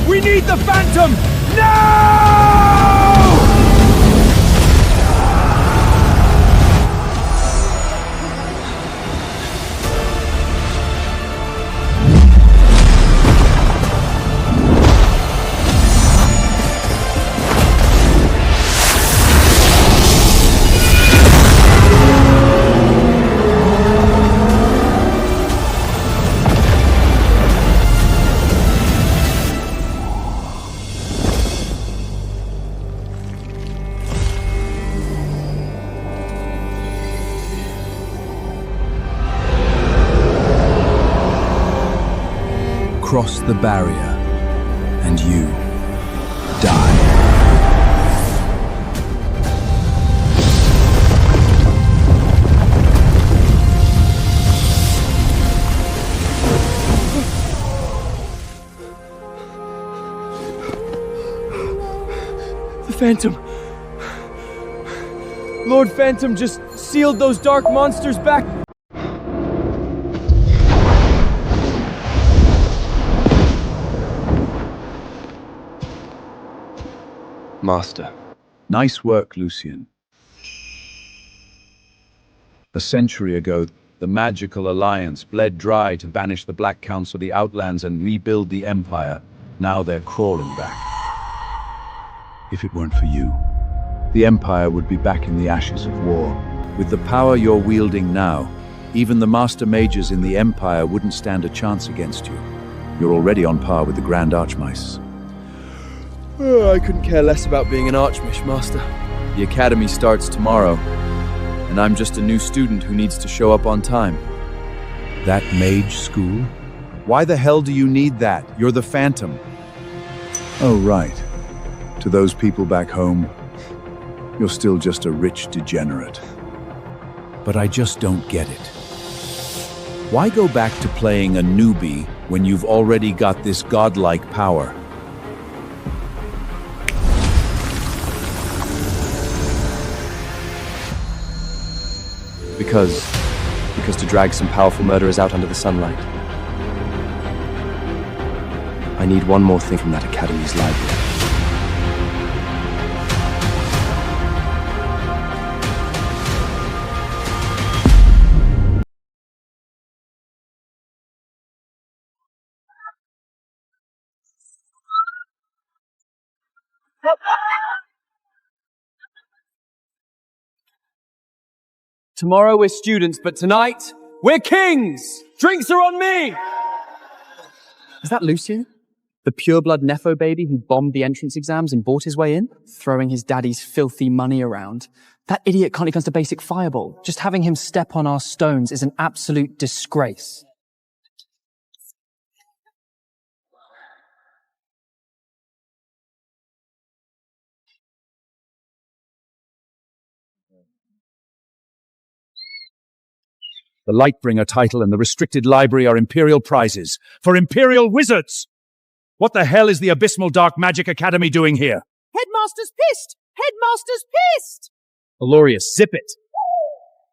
We need the Phantom! No! Cross the barrier, and you die. The Phantom. Lord Phantom just sealed those dark monsters back. Master. Nice work, Lucian. A century ago, the magical alliance bled dry to banish the Black Council, the Outlands, and rebuild the Empire. Now they're crawling back. If it weren't for you, the Empire would be back in the ashes of war. With the power you're wielding now, even the Master Mages in the Empire wouldn't stand a chance against you. You're already on par with the Grand Archmice. Oh, I couldn't care less about being an Archmish, Master. The Academy starts tomorrow, and I'm just a new student who needs to show up on time. That mage school? Why the hell do you need that? You're the Phantom. Oh, right. To those people back home, you're still just a rich degenerate. But I just don't get it. Why go back to playing a newbie when you've already got this godlike power? Because to drag some powerful murderers out under the sunlight, I need one more thing from that Academy's library. Tomorrow we're students, but tonight, we're kings! Drinks are on me! Is that Lucian? The pureblood Nepho baby who bombed the entrance exams and bought his way in? Throwing his daddy's filthy money around. That idiot can't even cast a basic fireball. Just having him step on our stones is an absolute disgrace. The Lightbringer title and the restricted library are Imperial prizes for Imperial wizards! What the hell is the Abysmal Dark Magic Academy doing here? Headmaster's pissed! Headmaster's pissed! Alorius, zip it!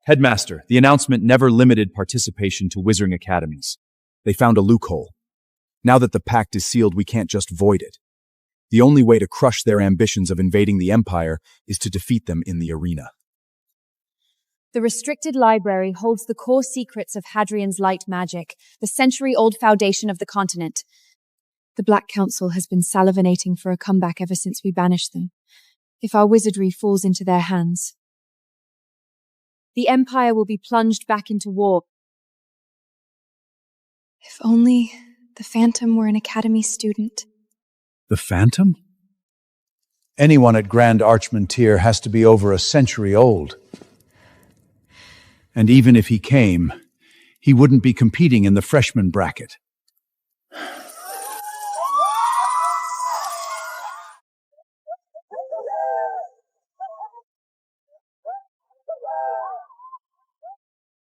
Headmaster, the announcement never limited participation to Wizarding Academies. They found a loophole. Now that the pact is sealed, we can't just void it. The only way to crush their ambitions of invading the Empire is to defeat them in the arena. The restricted library holds the core secrets of Hadrian's light magic, the century-old foundation of the continent. The Black Council has been salivating for a comeback ever since we banished them. If our wizardry falls into their hands, the Empire will be plunged back into war. If only the Phantom were an Academy student. The Phantom? Anyone at Grand Archmontier has to be over a century old. And even if he came, he wouldn't be competing in the freshman bracket.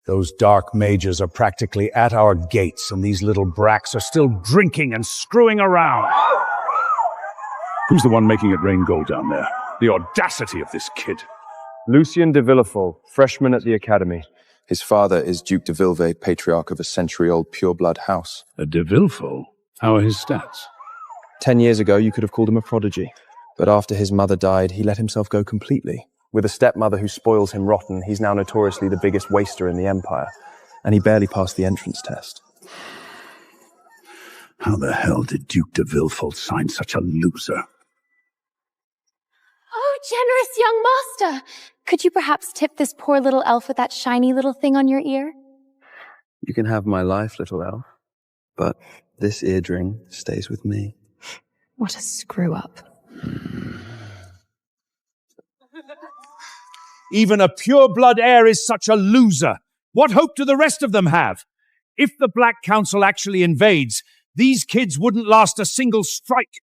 Those dark mages are practically at our gates, and these little bracks are still drinking and screwing around. Who's the one making it rain gold down there? The audacity of this kid. Lucian de Villefort, freshman at the Academy. His father is Duke de Vilve, patriarch of a century-old pureblood house. A de Villefort? How are his stats? 10 years ago, you could have called him a prodigy. But after his mother died, he let himself go completely. With a stepmother who spoils him rotten, he's now notoriously the biggest waster in the Empire. And he barely passed the entrance test. How the hell did Duke de Villefort sign such a loser? Oh, generous young master! Could you perhaps tip this poor little elf with that shiny little thing on your ear? You can have my life, little elf. But this eardring stays with me. What a screw-up. Even a pure-blood heir is such a loser. What hope do the rest of them have? If the Black Council actually invades, these kids wouldn't last a single strike.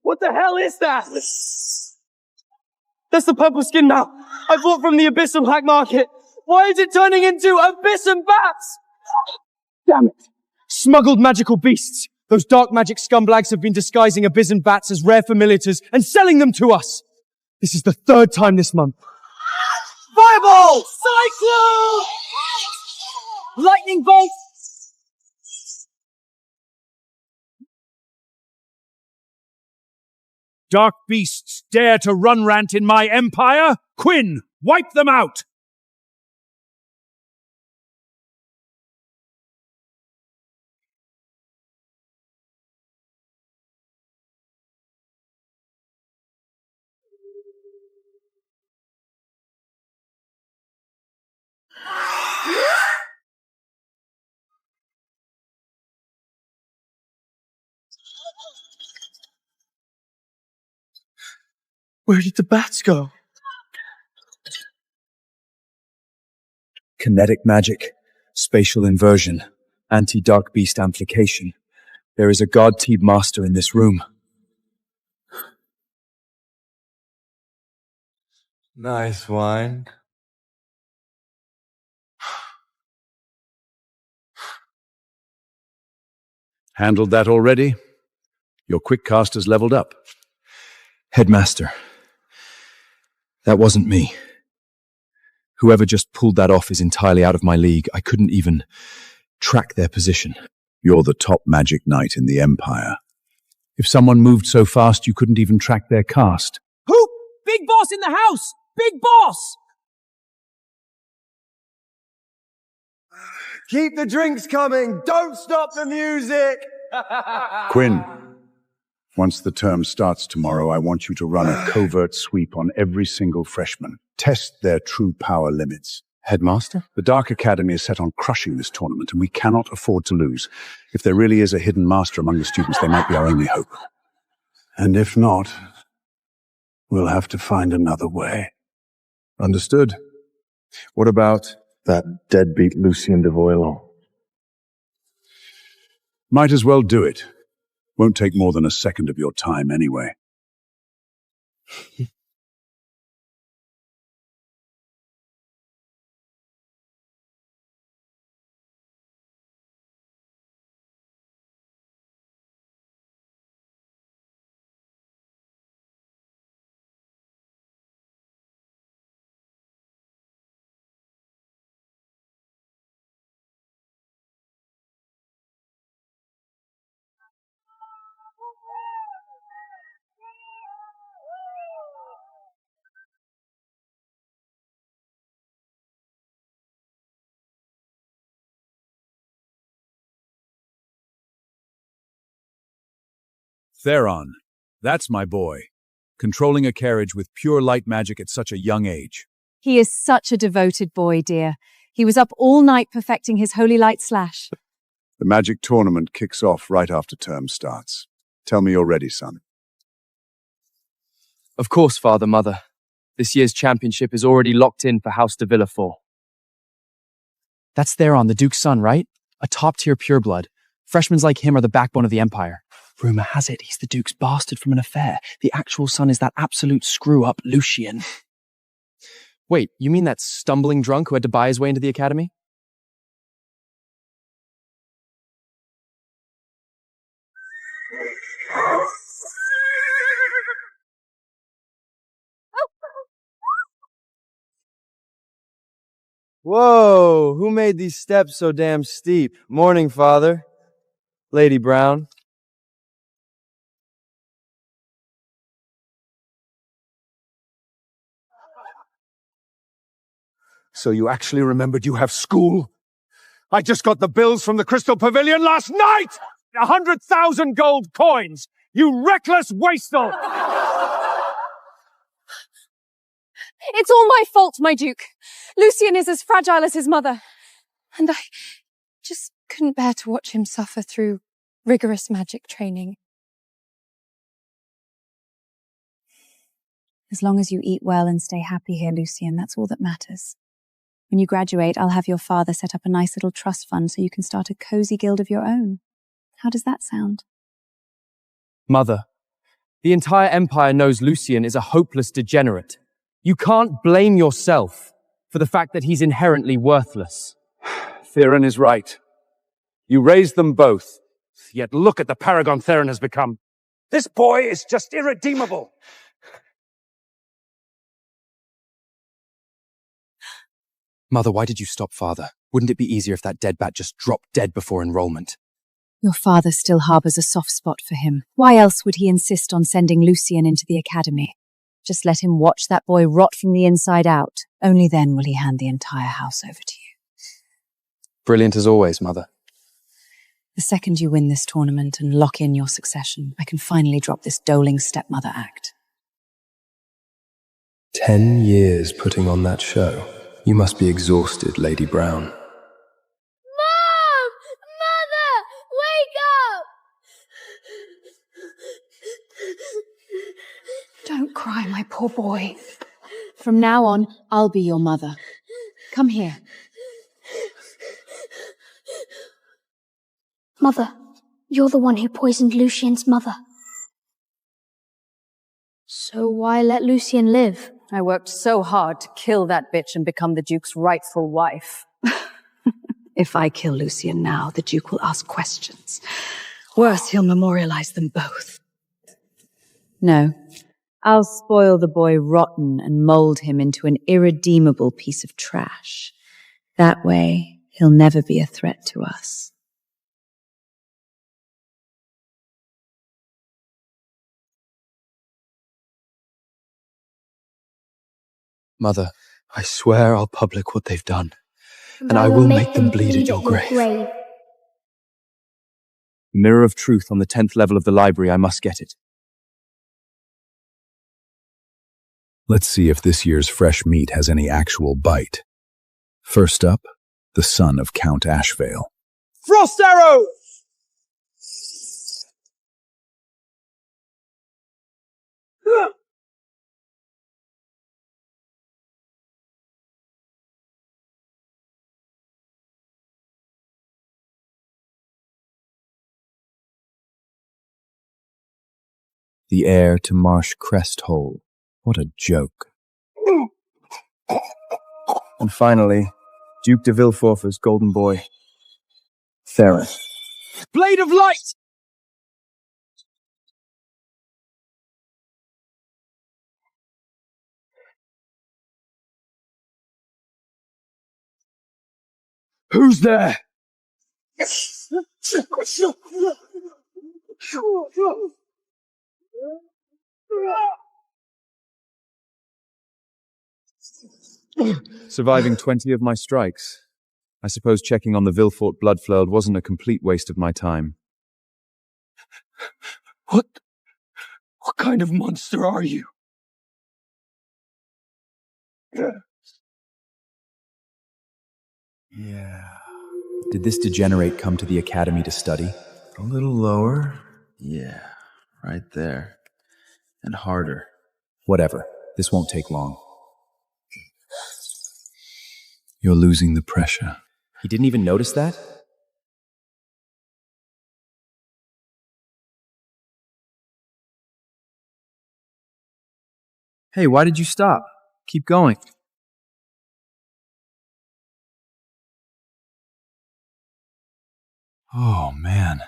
What the hell is that? That's the purple skin now. I bought from the Abyss and Black Market. Why is it turning into Abyss and bats? Damn it. Smuggled magical beasts. Those dark magic scumbags have been disguising Abyss and bats as rare familiars and selling them to us. This is the 3rd time this month. Fireball! Cyclone! Lightning bolt! Dark beasts dare to run rant in my empire? Quinn, wipe them out! Where did the bats go? Kinetic magic, spatial inversion, anti-dark beast amplification. There is a god-teed master in this room. Nice wine. Handled that already? Your quick cast has leveled up. Headmaster, that wasn't me. Whoever just pulled that off is entirely out of my league. I couldn't even track their position. You're the top magic knight in the Empire. If someone moved so fast you couldn't even track their cast. Who? Big boss in the house! Big boss! Keep the drinks coming! Don't stop the music! Quinn, once the term starts tomorrow, I want you to run a covert sweep on every single freshman. Test their true power limits. Headmaster? The Dark Academy is set on crushing this tournament, and we cannot afford to lose. If there really is a hidden master among the students, they might be our only hope. And if not, we'll have to find another way. Understood. What about That deadbeat Lucien de Voilon. Might as well do it. Won't take more than a second of your time anyway. Theron? That's my boy. Controlling a carriage with pure light magic at such a young age. He is such a devoted boy, dear. He was up all night perfecting his holy light slash. The magic tournament kicks off right after term starts. Tell me you're ready, son. Of course, Father, Mother. This year's championship is already locked in for House de Villefort. That's Theron, the Duke's son, right? A top-tier pureblood. Freshmen like him are the backbone of the Empire. Rumor has it he's the Duke's bastard from an affair. The actual son is that absolute screw-up Lucien. Wait, you mean that stumbling drunk who had to buy his way into the academy? Whoa, who made these steps so damn steep? Morning, Father. Lady Brown. So you actually remembered you have school? I just got the bills from the Crystal Pavilion last night! 100,000 gold coins! You reckless wastrel! It's all my fault, my Duke. Lucien is as fragile as his mother. And I just couldn't bear to watch him suffer through rigorous magic training. As long as you eat well and stay happy here, Lucien, that's all that matters. When you graduate, I'll have your father set up a nice little trust fund so you can start a cozy guild of your own. How does that sound? Mother, the entire Empire knows Lucien is a hopeless degenerate. You can't blame yourself for the fact that he's inherently worthless. Theron is right. You raised them both, yet look at the paragon Theron has become. This boy is just irredeemable. Mother, why did you stop Father? Wouldn't it be easier if that dead bat just dropped dead before enrollment? Your father still harbours a soft spot for him. Why else would he insist on sending Lucien into the academy? Just let him watch that boy rot from the inside out. Only then will he hand the entire house over to you. Brilliant as always, Mother. The second you win this tournament and lock in your succession, I can finally drop this doling stepmother act. 10 years putting on that show. You must be exhausted, Lady Brown. Mom! Mother! Wake up! Don't cry, my poor boy. From now on, I'll be your mother. Come here. Mother, you're the one who poisoned Lucien's mother. So why let Lucien live? I worked so hard to kill that bitch and become the Duke's rightful wife. If I kill Lucien now, the Duke will ask questions. Worse, he'll memorialize them both. No. I'll spoil the boy rotten and mold him into an irredeemable piece of trash. That way, he'll never be a threat to us. Mother, I swear I'll public what they've done, and I will make them bleed at your grave. Mirror of Truth on the 10th level of the library. I must get it. Let's see if this year's fresh meat has any actual bite. First up, the son of Count Ashvale. Frost arrow! The heir to Marsh Crest Hole. What a joke. And finally, Duke de Villefort's golden boy, Theron. Blade of Light! Who's there? Surviving 20 of my strikes. I suppose checking on the Villefort bloodflowed wasn't a complete waste of my time. What kind of monster are you? Yeah. Did this degenerate come to the academy to study? A little lower. Yeah, right there. And harder. Whatever. This won't take long. You're losing the pressure. He didn't even notice that? Hey, why did you stop? Keep going. Oh, man.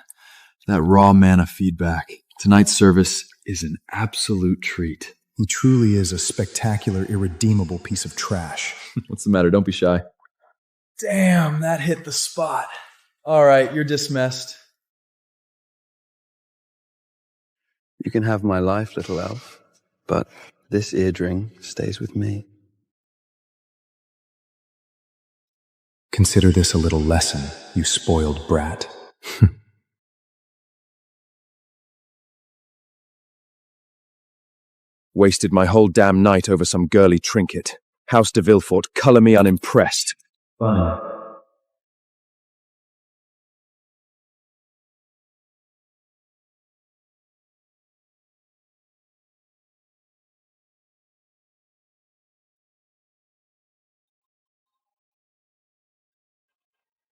That raw mana feedback. Tonight's service is an absolute treat. He truly is a spectacular, irredeemable piece of trash. What's the matter? Don't be shy. Damn, that hit the spot. All right, you're dismissed. You can have my life, little elf, but this eardring stays with me. Consider this a little lesson, you spoiled brat. Wasted my whole damn night over some girly trinket. House de Villefort, colour me unimpressed. Fine.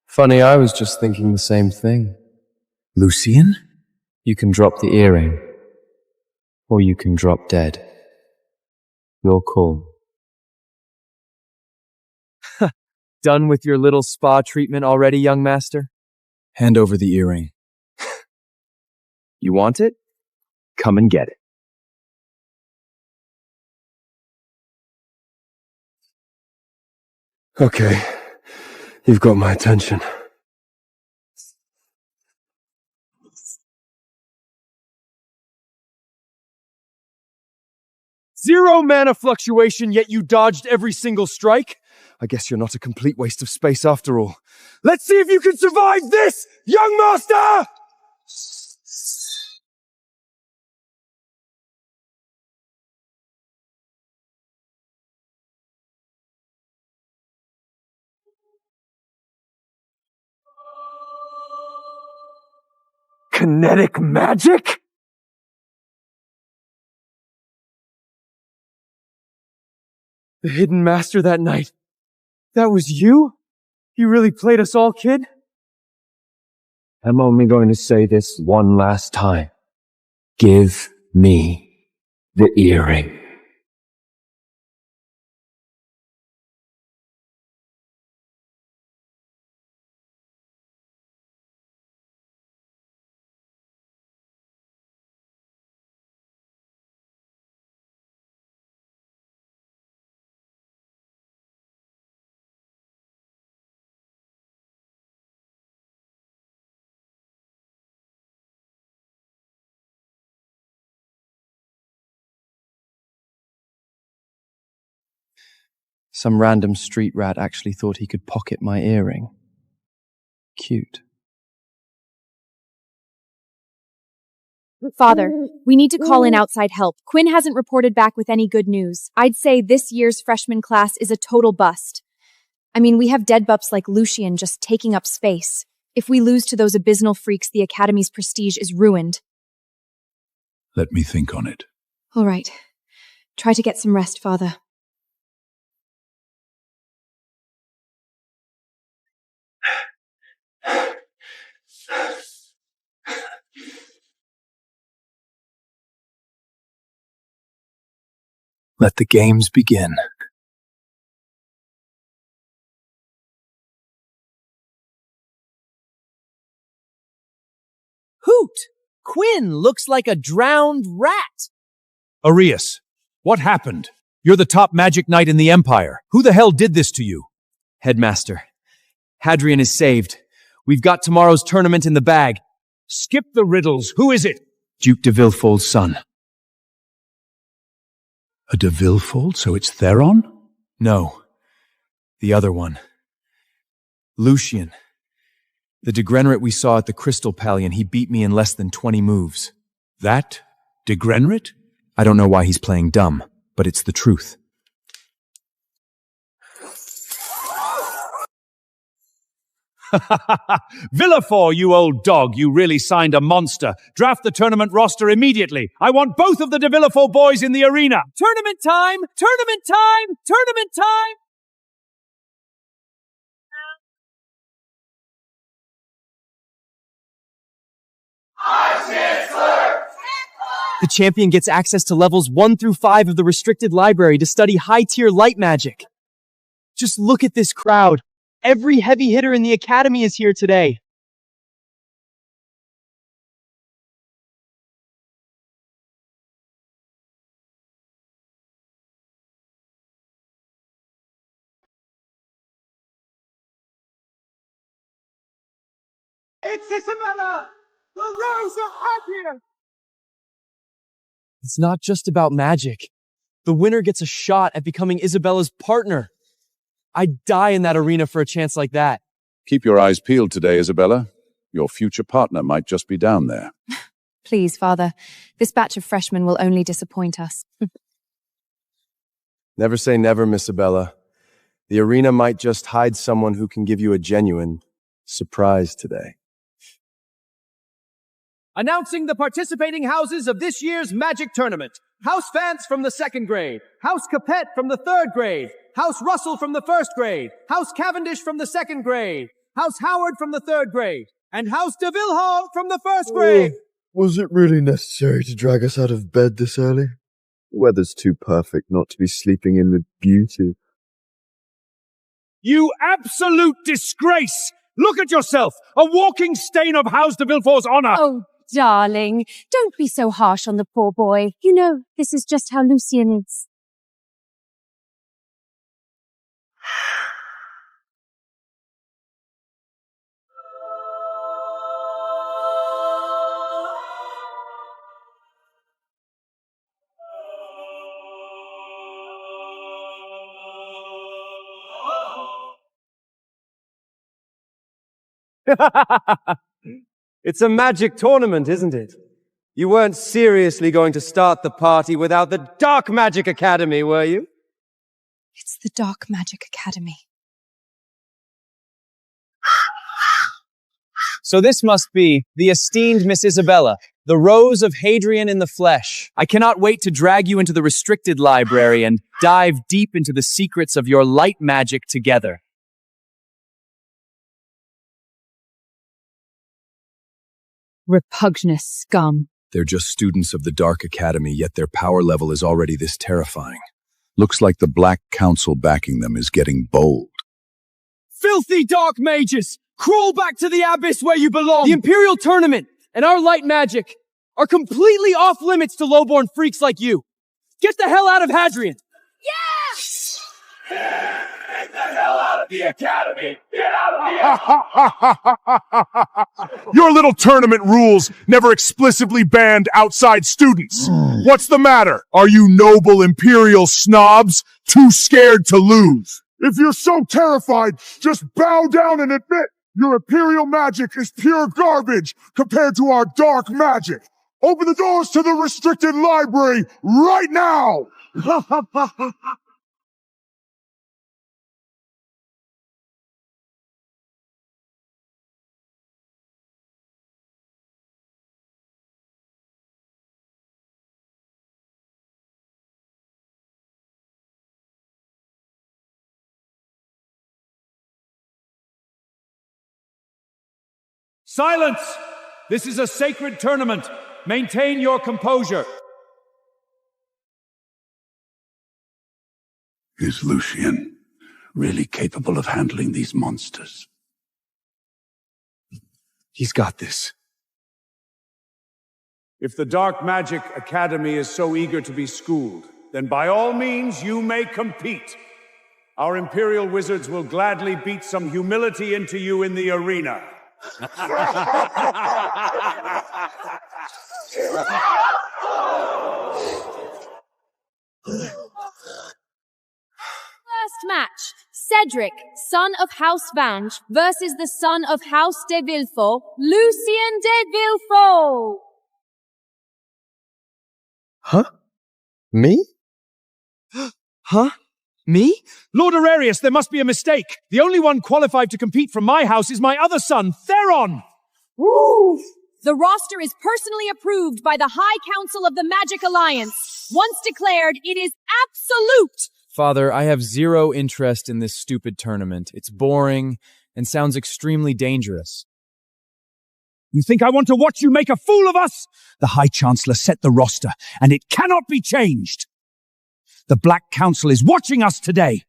Funny, I was just thinking the same thing. Lucian? You can drop the earring, or you can drop dead. Your call. Done with your little spa treatment already, young master? Hand over the earring. You want it? Come and get it. Okay, you've got my attention. Zero mana fluctuation, yet you dodged every single strike? I guess you're not a complete waste of space after all. Let's see if you can survive this, young master! Kinetic magic? The hidden master that night. That was you? You really played us all, kid? I'm only going to say this one last time. Give me the earring. Some random street rat actually thought he could pocket my earring. Cute. Father, we need to call in outside help. Quinn hasn't reported back with any good news. I'd say this year's freshman class is a total bust. I mean, we have dead bups like Lucian just taking up space. If we lose to those abysmal freaks, the Academy's prestige is ruined. Let me think on it. All right. Try to get some rest, Father. Let the games begin. Hoot! Quinn looks like a drowned rat. Arias, what happened? You're the top magic knight in the Empire. Who the hell did this to you? Headmaster, Hadrian is saved. We've got tomorrow's tournament in the bag. Skip the riddles. Who is it? Duke de Villefort's son. A de Villefort, so it's Theron? No, the other one. Lucian. The degenerate we saw at the Crystal Pallion, he beat me in less than 20 moves. That degenerate? I don't know why he's playing dumb, but it's the truth. Villefort, you old dog, you really signed a monster. Draft the tournament roster immediately. I want both of the de Villefort boys in the arena. Tournament time! Tournament time! Tournament time! The champion gets access to levels 1 through 5 of the restricted library to study high-tier light magic. Just look at this crowd. Every heavy hitter in the Academy is here today. It's Isabella! The Rose of Hadrian! It's not just about magic. The winner gets a shot at becoming Isabella's partner. I'd die in that arena for a chance like that. Keep your eyes peeled today, Isabella. Your future partner might just be down there. Please, Father. This batch of freshmen will only disappoint us. Never say never, Miss Isabella. The arena might just hide someone who can give you a genuine surprise today. Announcing the participating houses of this year's Magic Tournament. House Vance from the 2nd grade. House Capet from the 3rd grade. House Russell from the 1st grade. House Cavendish from the 2nd grade. House Howard from the 3rd grade. And House de Villehall from the 1st grade. Was it really necessary to drag us out of bed this early? The weather's too perfect not to be sleeping in with beauty. You absolute disgrace! Look at yourself! A walking stain of House de Villefort's honor! Oh, darling, don't be so harsh on the poor boy. You know, this is just how Lucien is. It's a magic tournament, isn't it? You weren't seriously going to start the party without the Dark Magic Academy, were you? It's the Dark Magic Academy. So this must be the esteemed Miss Isabella, the Rose of Hadrian in the flesh. I cannot wait to drag you into the restricted library and dive deep into the secrets of your light magic together. Repugnant scum. They're just students of the Dark Academy, yet their power level is already this terrifying. Looks like the Black Council backing them is getting bold. Filthy dark mages! Crawl back to the abyss where you belong! The Imperial Tournament and our light magic are completely off limits to lowborn freaks like you. Get the hell out of Hadrian! Yes! Get the hell out of the academy! Get out of the Your little tournament rules never explicitly banned outside students. What's the matter? Are you noble imperial snobs too scared to lose? If you're so terrified, just bow down and admit your imperial magic is pure garbage compared to our dark magic. Open the doors to the restricted library right now! Silence! This is a sacred tournament. Maintain your composure. Is Lucien really capable of handling these monsters? He's got this. If the Dark Magic Academy is so eager to be schooled, then by all means you may compete. Our Imperial Wizards will gladly beat some humility into you in the arena. First match, Cedric, son of House Vange, versus the son of House de Villefort, Lucien de Villefort. Huh? Me? Huh? Me? Lord Aurelius, there must be a mistake. The only one qualified to compete from my house is my other son, Theron. Woo! The roster is personally approved by the High Council of the Magic Alliance. Once declared, it is absolute. Father, I have zero interest in this stupid tournament. It's boring and sounds extremely dangerous. You think I want to watch you make a fool of us? The High Chancellor set the roster, and it cannot be changed. The Black Council is watching us today.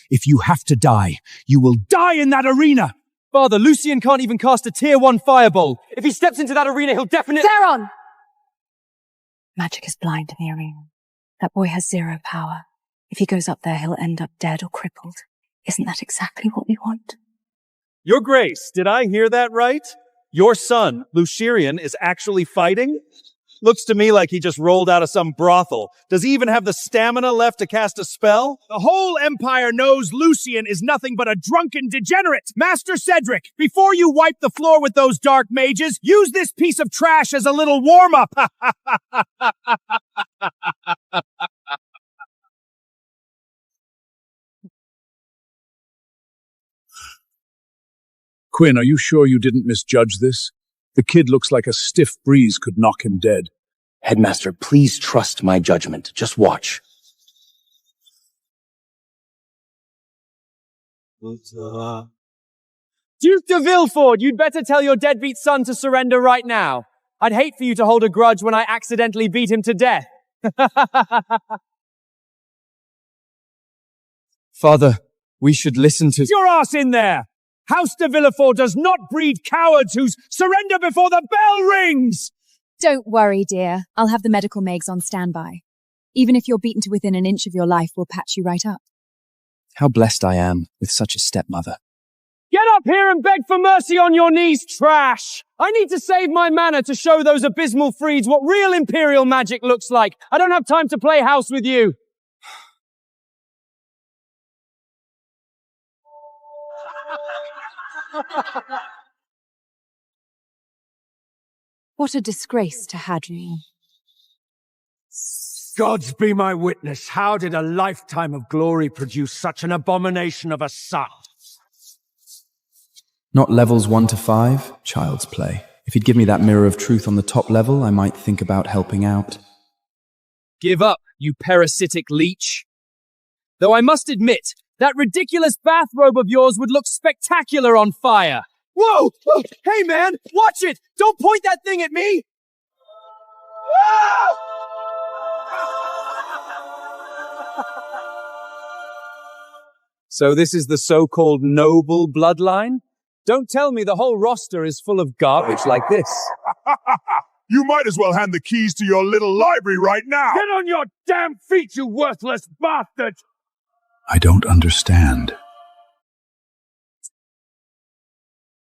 If you have to die, you will die in that arena. Father, Lucien can't even cast a Tier 1 fireball. If he steps into that arena, he'll definitely— Theron! Magic is blind in the arena. That boy has zero power. If he goes up there, he'll end up dead or crippled. Isn't that exactly what we want? Your Grace, did I hear that right? Your son, Lucien, is actually fighting? Looks to me like he just rolled out of some brothel. Does he even have the stamina left to cast a spell? The whole Empire knows Lucian is nothing but a drunken degenerate. Master Cedric, before you wipe the floor with those dark mages, use this piece of trash as a little warm-up. Quinn, are you sure you didn't misjudge this? The kid looks like a stiff breeze could knock him dead. Headmaster, please trust my judgment. Just watch. Duke de Villefort, you'd better tell your deadbeat son to surrender right now. I'd hate for you to hold a grudge when I accidentally beat him to death. Father, we should listen to— Your ass in there! House de Villefort does not breed cowards who surrender before the bell rings! Don't worry, dear. I'll have the medical mags on standby. Even if you're beaten to within an inch of your life, we'll patch you right up. How blessed I am with such a stepmother. Get up here and beg for mercy on your knees, trash! I need to save my mana to show those abysmal freeds what real Imperial magic looks like. I don't have time to play house with you. What a disgrace to Hadrian. Gods be my witness, how did a lifetime of glory produce such an abomination of a son? Not levels 1 to 5, child's play. If he'd give me that mirror of truth on the top level, I might think about helping out. Give up, you parasitic leech. Though I must admit, that ridiculous bathrobe of yours would look spectacular on fire. Whoa! Whoa! Hey man, watch it! Don't point that thing at me! So this is the so-called noble bloodline? Don't tell me the whole roster is full of garbage like this. You might as well hand the keys to your little library right now! Get on your damn feet, you worthless bastard! I don't understand.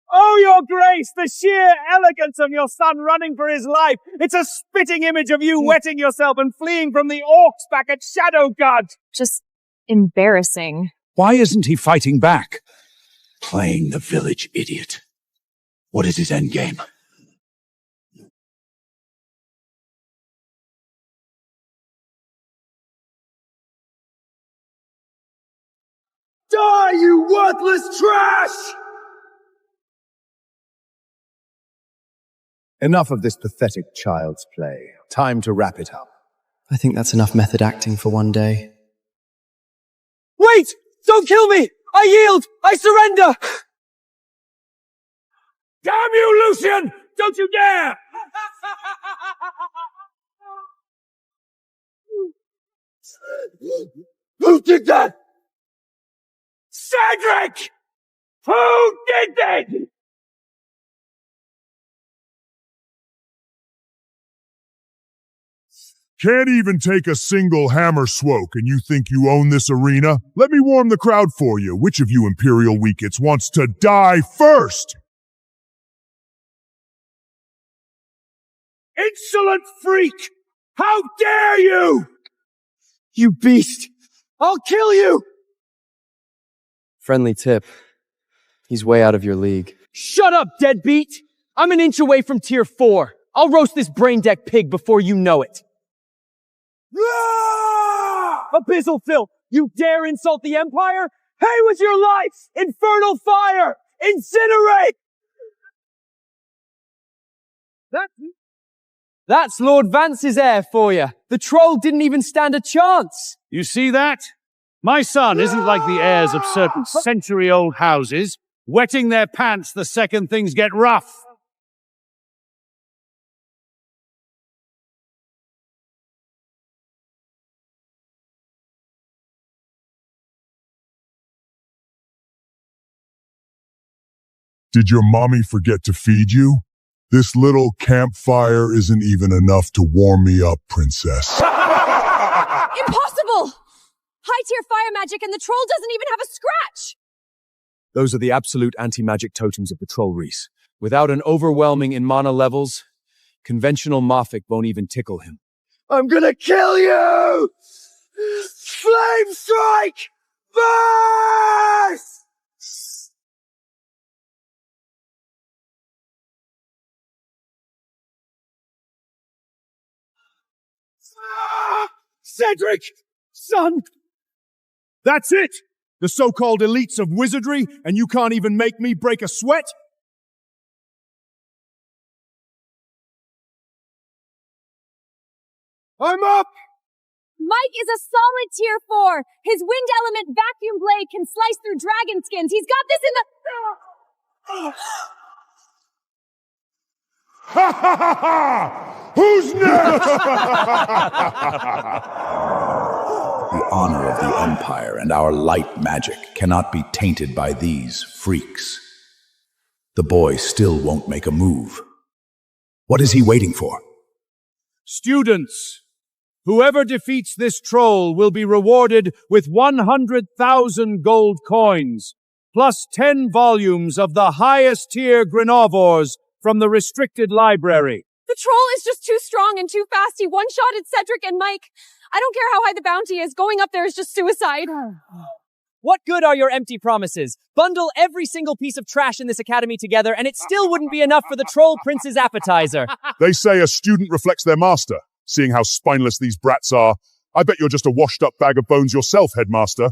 Oh, your grace, the sheer elegance of your son running for his life. It's a spitting image of you wetting yourself and fleeing from the orcs back at Shadowgard. Just embarrassing. Why isn't he fighting back? Playing the village idiot. What is his endgame? Die, you worthless trash! Enough of this pathetic child's play. Time to wrap it up. I think that's enough method acting for one day. Wait! Don't kill me! I yield! I surrender! Damn you, Lucian! Don't you dare! Who did that? Cedric! Who did that? Can't even take a single hammer swoke and you think you own this arena? Let me warm the crowd for you. Which of you Imperial weakets wants to die first? Insolent freak! How dare you! You beast! I'll kill you! Friendly tip. He's way out of your league. Shut up, deadbeat! I'm an inch away from tier 4. I'll roast this brain deck pig before you know it. Abyssal filth! You dare insult the Empire? Pay with your life! Infernal fire! Incinerate! That's Lord Vance's heir for you. The troll didn't even stand a chance. You see that? My son isn't like the heirs of certain century-old houses, wetting their pants the second things get rough. Did your mommy forget to feed you? This little campfire isn't even enough to warm me up, princess. Impossible! High-tier fire magic and the troll doesn't even have a scratch! Those are the absolute anti-magic totems of Betrayal, Reese. Without an overwhelming in mana levels, Conventional Moffic won't even tickle him. I'm gonna kill you! Flame strike! Burst! Cedric! Son! That's it! The so-called elites of wizardry, and you can't even make me break a sweat? I'm up! Mike is a solid tier 4. His wind element vacuum blade can slice through dragon skins. He's got this in the... Ha ha ha ha! Who's next? The honor of the Empire and our light magic cannot be tainted by these freaks. The boy still won't make a move. What is he waiting for? Students, whoever defeats this troll will be rewarded with 100,000 gold coins, plus 10 volumes of the highest tier Grenovores from the restricted library. The troll is just too strong and too fast. He one-shotted Cedric and Mike. I don't care how high the bounty is. Going up there is just suicide. What good are your empty promises? Bundle every single piece of trash in this academy together, and it still wouldn't be enough for the troll prince's appetizer. They say a student reflects their master. Seeing how spineless these brats are, I bet you're just a washed-up bag of bones yourself, headmaster.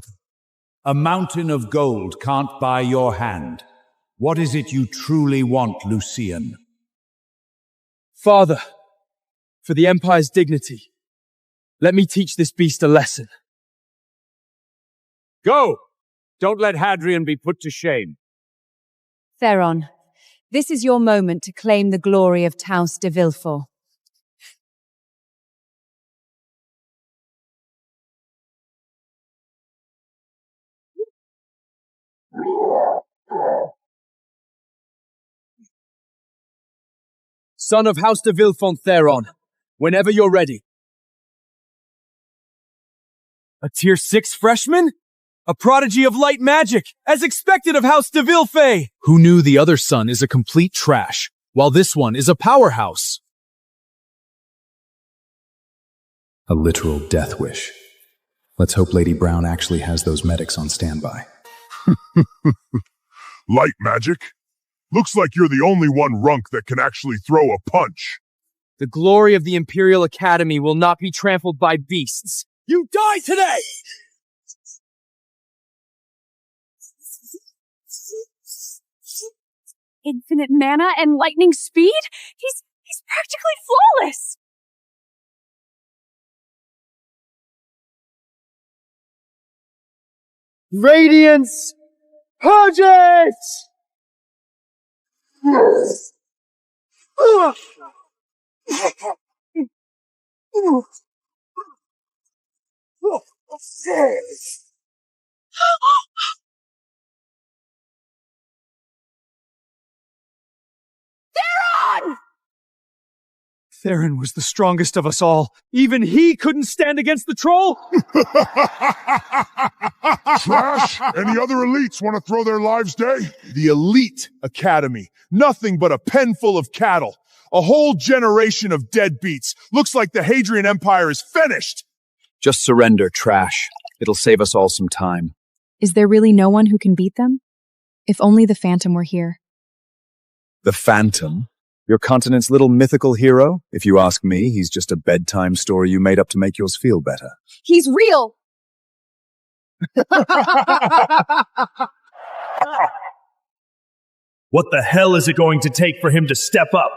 A mountain of gold can't buy your hand. What is it you truly want, Lucian? Father, for the Empire's dignity, let me teach this beast a lesson. Go! Don't let Hadrian be put to shame. Theron, this is your moment to claim the glory of Taos de Villefort. Son of House de Villefort Theron, whenever you're ready. A tier 6 freshman? A prodigy of light magic, as expected of House de Villefort! Who knew the other son is a complete trash, while this one is a powerhouse? A literal death wish. Let's hope Lady Brown actually has those medics on standby. Light magic? Looks like you're the only one runk that can actually throw a punch. The glory of the Imperial Academy will not be trampled by beasts. You die today! Infinite mana and lightning speed? He's practically flawless! Radiance! Purge it! Theron! Theron was the strongest of us all. Even he couldn't stand against the troll? Trash! Any other elites want to throw their lives day? The Elite Academy. Nothing but a pen full of cattle. A whole generation of deadbeats. Looks like the Hadrian Empire is finished! Just surrender, trash. It'll save us all some time. Is there really no one who can beat them? If only the Phantom were here. The Phantom? Your continent's little mythical hero? If you ask me, he's just a bedtime story you made up to make yours feel better. He's real! What the hell is it going to take for him to step up?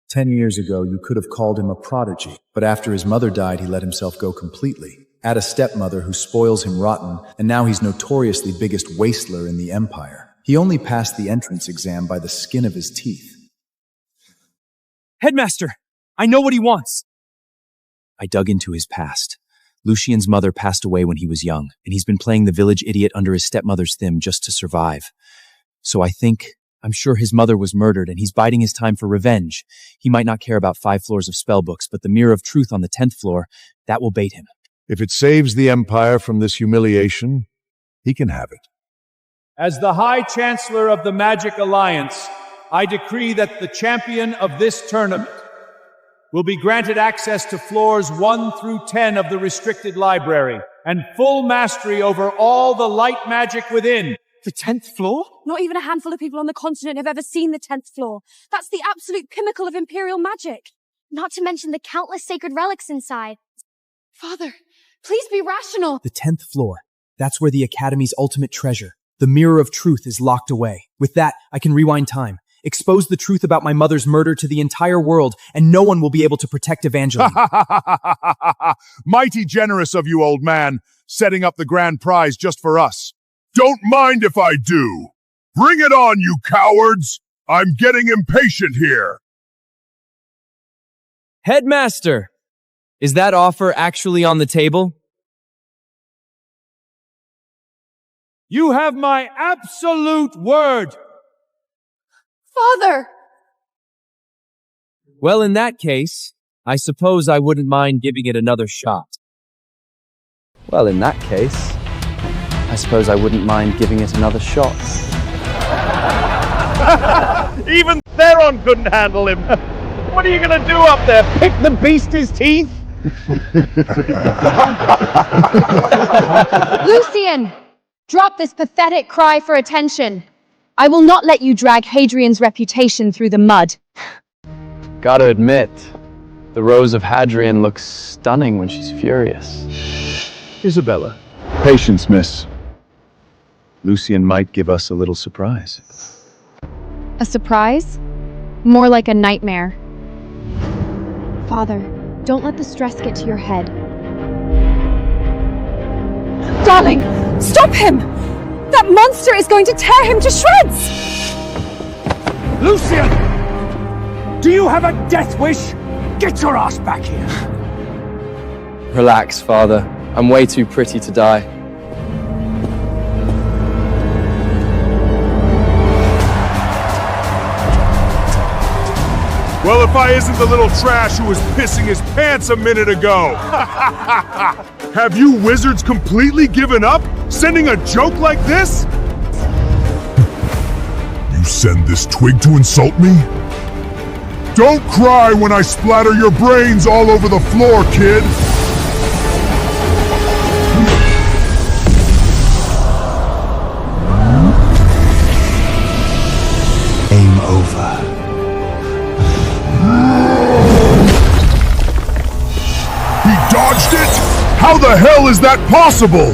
10 years ago, you could have called him a prodigy, but after his mother died, he let himself go completely. Add a stepmother who spoils him rotten, and now he's notoriously biggest wasteler in the Empire. He only passed the entrance exam by the skin of his teeth. Headmaster, I know what he wants. I dug into his past. Lucian's mother passed away when he was young, and he's been playing the village idiot under his stepmother's thumb just to survive. So I'm sure his mother was murdered, and he's biding his time for revenge. He might not care about 5 floors of spellbooks, but the Mirror of Truth on the 10th floor, that will bait him. If it saves the Empire from this humiliation, he can have it. As the High Chancellor of the Magic Alliance, I decree that the champion of this tournament will be granted access to floors 1 through 10 of the restricted library and full mastery over all the light magic within. The 10th floor? Not even a handful of people on the continent have ever seen the 10th floor. That's the absolute pinnacle of Imperial magic. Not to mention the countless sacred relics inside. Father, please be rational. The 10th floor. That's where the Academy's ultimate treasure, the Mirror of Truth, is locked away. With that, I can rewind time, expose the truth about my mother's murder to the entire world, and no one will be able to protect Evangeline. Mighty generous of you, old man, setting up the grand prize just for us. Don't mind if I do. Bring it on, you cowards! I'm getting impatient here. Headmaster, is that offer actually on the table? You have my absolute word. Father! Well, in that case, I suppose I wouldn't mind giving it another shot. Well, in that case, I suppose I wouldn't mind giving it another shot. Even Theron couldn't handle him. What are you gonna do up there? Pick the beast's teeth? Lucian! Drop this pathetic cry for attention. I will not let you drag Hadrian's reputation through the mud. Gotta admit, the Rose of Hadrian looks stunning when she's furious. Isabella. Patience, miss. Lucian might give us a little surprise. A surprise? More like a nightmare. Father, don't let the stress get to your head. Darling, stop him! That monster is going to tear him to shreds! Lucian! Do you have a death wish? Get your ass back here! Relax, Father. I'm way too pretty to die. Well, if I isn't the little trash who was pissing his pants a minute ago. Have you wizards completely given up? Sending a joke like this? You send this twig to insult me? Don't cry when I splatter your brains all over the floor, kid! Aim over. He dodged it? How the hell is that possible?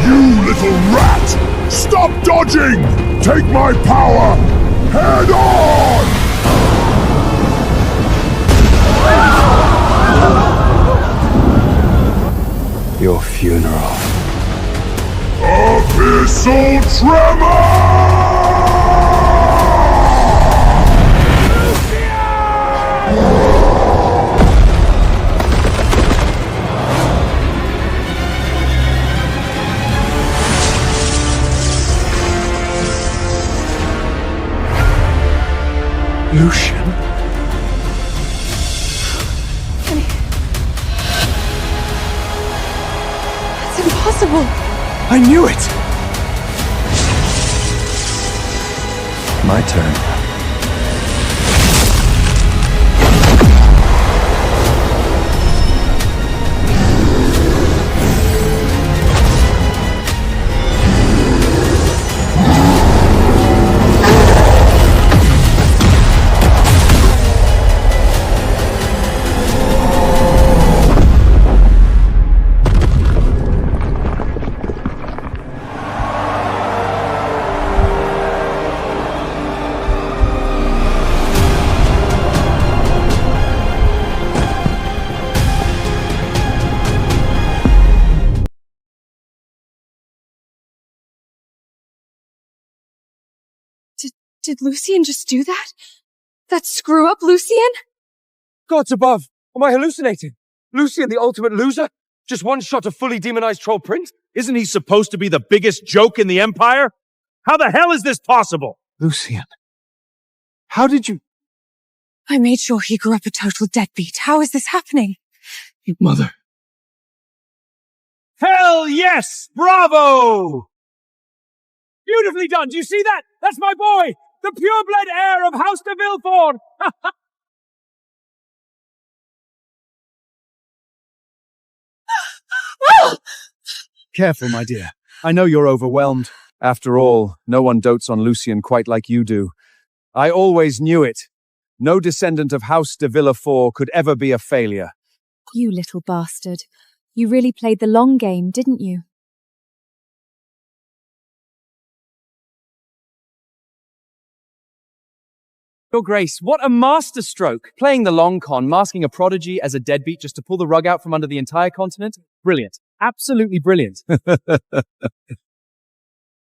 You little rat! Stop dodging! Take my power! Head on! Your funeral. Abyssal Tremor! Lucian. It's impossible. I knew it! My turn. Did Lucian just do that? That screw up Lucian? Gods above! Am I hallucinating? Lucian, the ultimate loser? Just one shot of fully demonized troll prince? Isn't he supposed to be the biggest joke in the Empire? How the hell is this possible? Lucian, how did you... I made sure he grew up a total deadbeat. How is this happening? Your mother... Hell yes! Bravo! Beautifully done. Do you see that? That's my boy! The pure-blood heir of House de Villefort! Careful, my dear. I know you're overwhelmed. After all, no one dotes on Lucian quite like you do. I always knew it. No descendant of House de Villefort could ever be a failure. You little bastard. You really played the long game, didn't you? Your Grace, what a masterstroke! Playing the long con, masking a prodigy as a deadbeat just to pull the rug out from under the entire continent. Brilliant. Absolutely brilliant.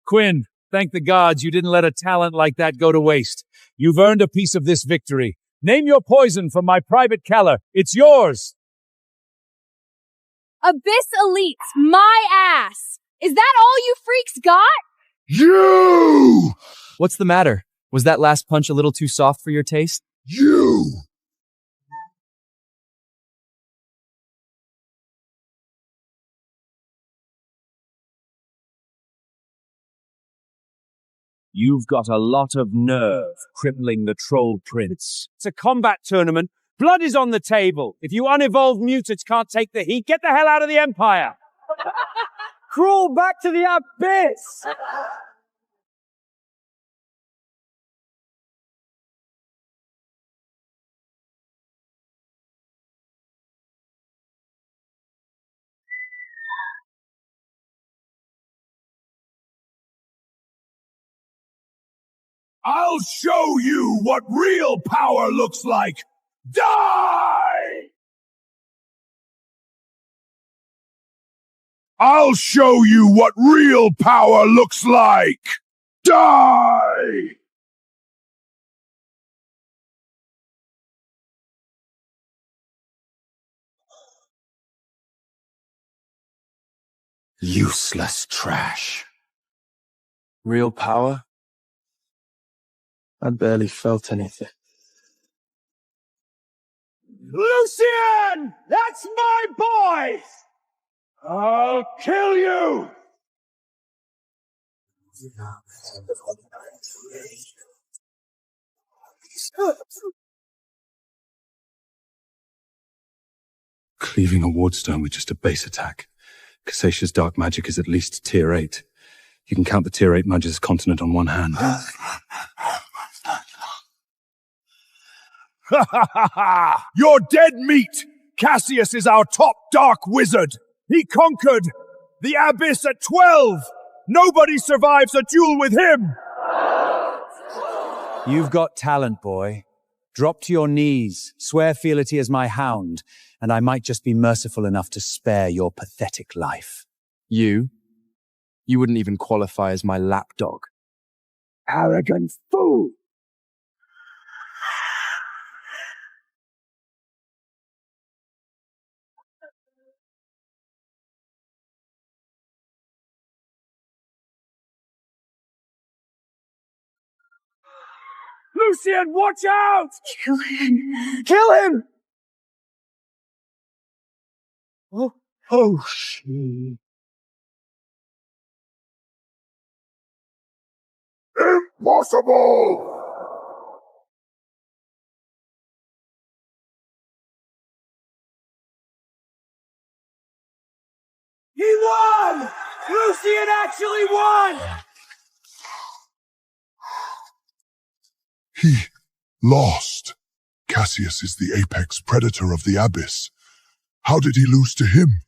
Quinn, thank the gods you didn't let a talent like that go to waste. You've earned a piece of this victory. Name your poison from my private cellar. It's yours! Abyss Elites, my ass! Is that all you freaks got? You! What's the matter? Was that last punch a little too soft for your taste? You! You've got a lot of nerve, crippling the troll prince. It's a combat tournament. Blood is on the table. If you unevolved mutants can't take the heat, get the hell out of the Empire! Crawl back to the abyss! I'll show you what real power looks like! Die! I'll show you what real power looks like! Die! Useless trash. Real power? I barely felt anything. Lucian! That's my boy! I'll kill you! Cleaving a wardstone with just a base attack. Cassatia's dark magic is at least tier 8. You can count the tier 8 Magus continent on one hand. You're dead meat! Cassius is our top dark wizard! He conquered the Abyss at 12! Nobody survives a duel with him! You've got talent, boy. Drop to your knees, swear fealty as my hound, and I might just be merciful enough to spare your pathetic life. You? You wouldn't even qualify as my lapdog. Arrogant fool! Lucian, watch out! Kill him. Kill him! Oh, she. Impossible! He won! Lucian actually won! He lost. Cassius is the apex predator of the Abyss. How did he lose to him?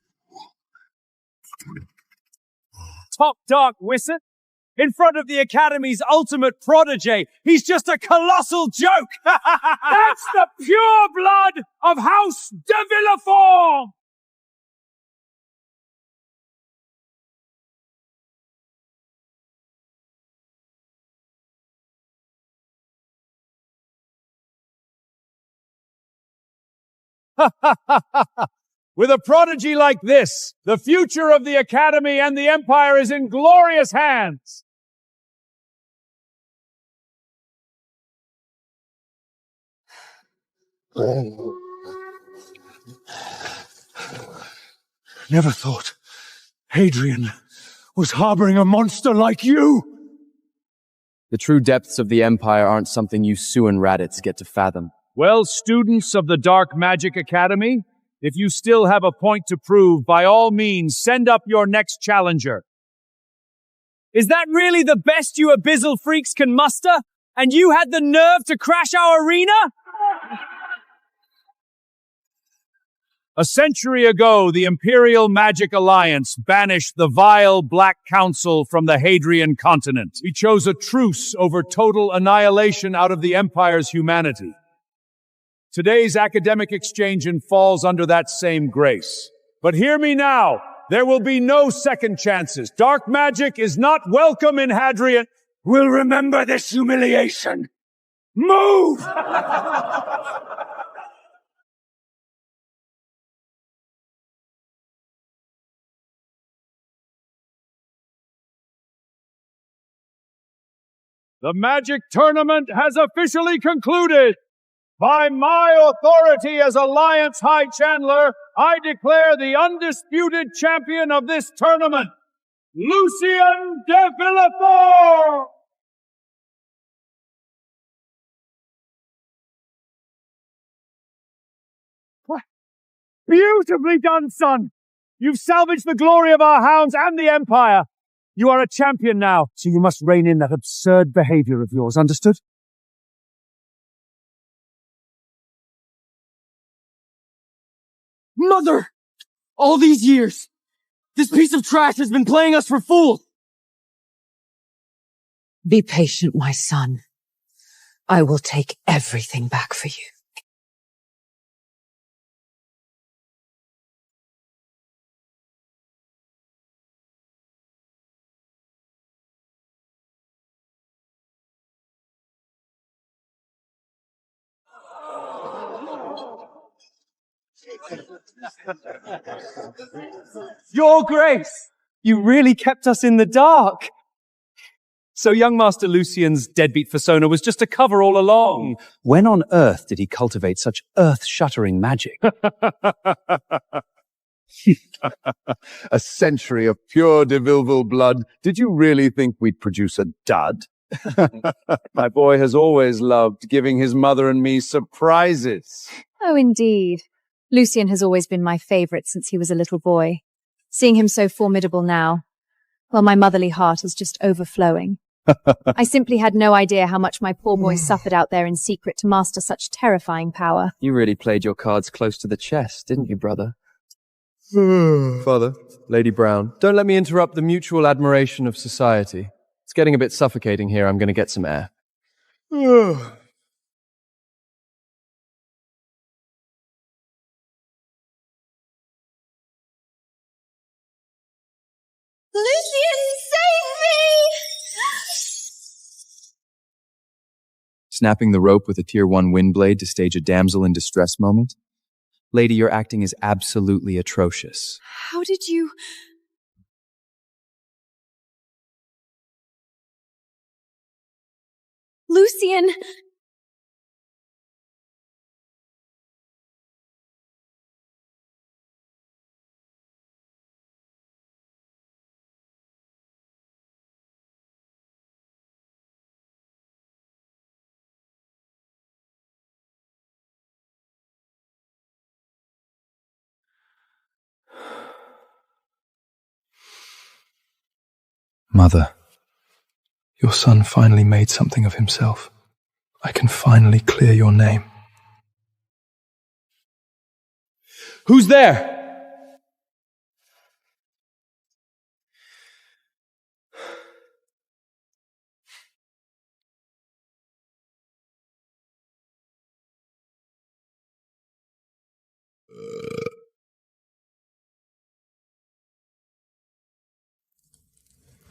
Top dark wizard? In front of the Academy's ultimate protege, he's just a colossal joke! That's the pure blood of House de Villefort! With a prodigy like this, the future of the Academy and the Empire is in glorious hands. Never thought Hadrian was harboring a monster like you. The true depths of the Empire aren't something you Suan Raditz get to fathom. Well, students of the Dark Magic Academy, if you still have a point to prove, by all means, send up your next challenger. Is that really the best you abyssal freaks can muster? And you had the nerve to crash our arena? A century ago, the Imperial Magic Alliance banished the vile Black Council from the Hadrian continent. We chose a truce over total annihilation out of the Empire's humanity. Today's academic exchange falls under that same grace. But hear me now, there will be no second chances. Dark magic is not welcome in Hadrian. We'll remember this humiliation. Move! The Magic Tournament has officially concluded. By my authority as Alliance High Chandler, I declare the undisputed champion of this tournament, Lucien de Villefort! Beautifully done, son! You've salvaged the glory of our hounds and the Empire. You are a champion now, so you must rein in that absurd behavior of yours, understood? Mother! All these years, this piece of trash has been playing us for fools! Be patient, my son. I will take everything back for you. Your Grace! You really kept us in the dark! So young Master Lucien's deadbeat persona was just a cover all along. When on earth did he cultivate such earth-shattering magic? A century of pure de Villeville blood. Did you really think we'd produce a dud? My boy has always loved giving his mother and me surprises. Oh, indeed. Lucien has always been my favorite since he was a little boy. Seeing him so formidable now, well, my motherly heart is just overflowing. I simply had no idea how much my poor boy suffered out there in secret to master such terrifying power. You really played your cards close to the chest, didn't you, brother? Father, Lady Brown, don't let me interrupt the mutual admiration of society. It's getting a bit suffocating here. I'm going to get some air. Lucien, save me! Snapping the rope with a Tier 1 wind blade to stage a damsel in distress moment? Lady, your acting is absolutely atrocious. How did you... Lucien! Mother, your son finally made something of himself. I can finally clear your name. Who's there?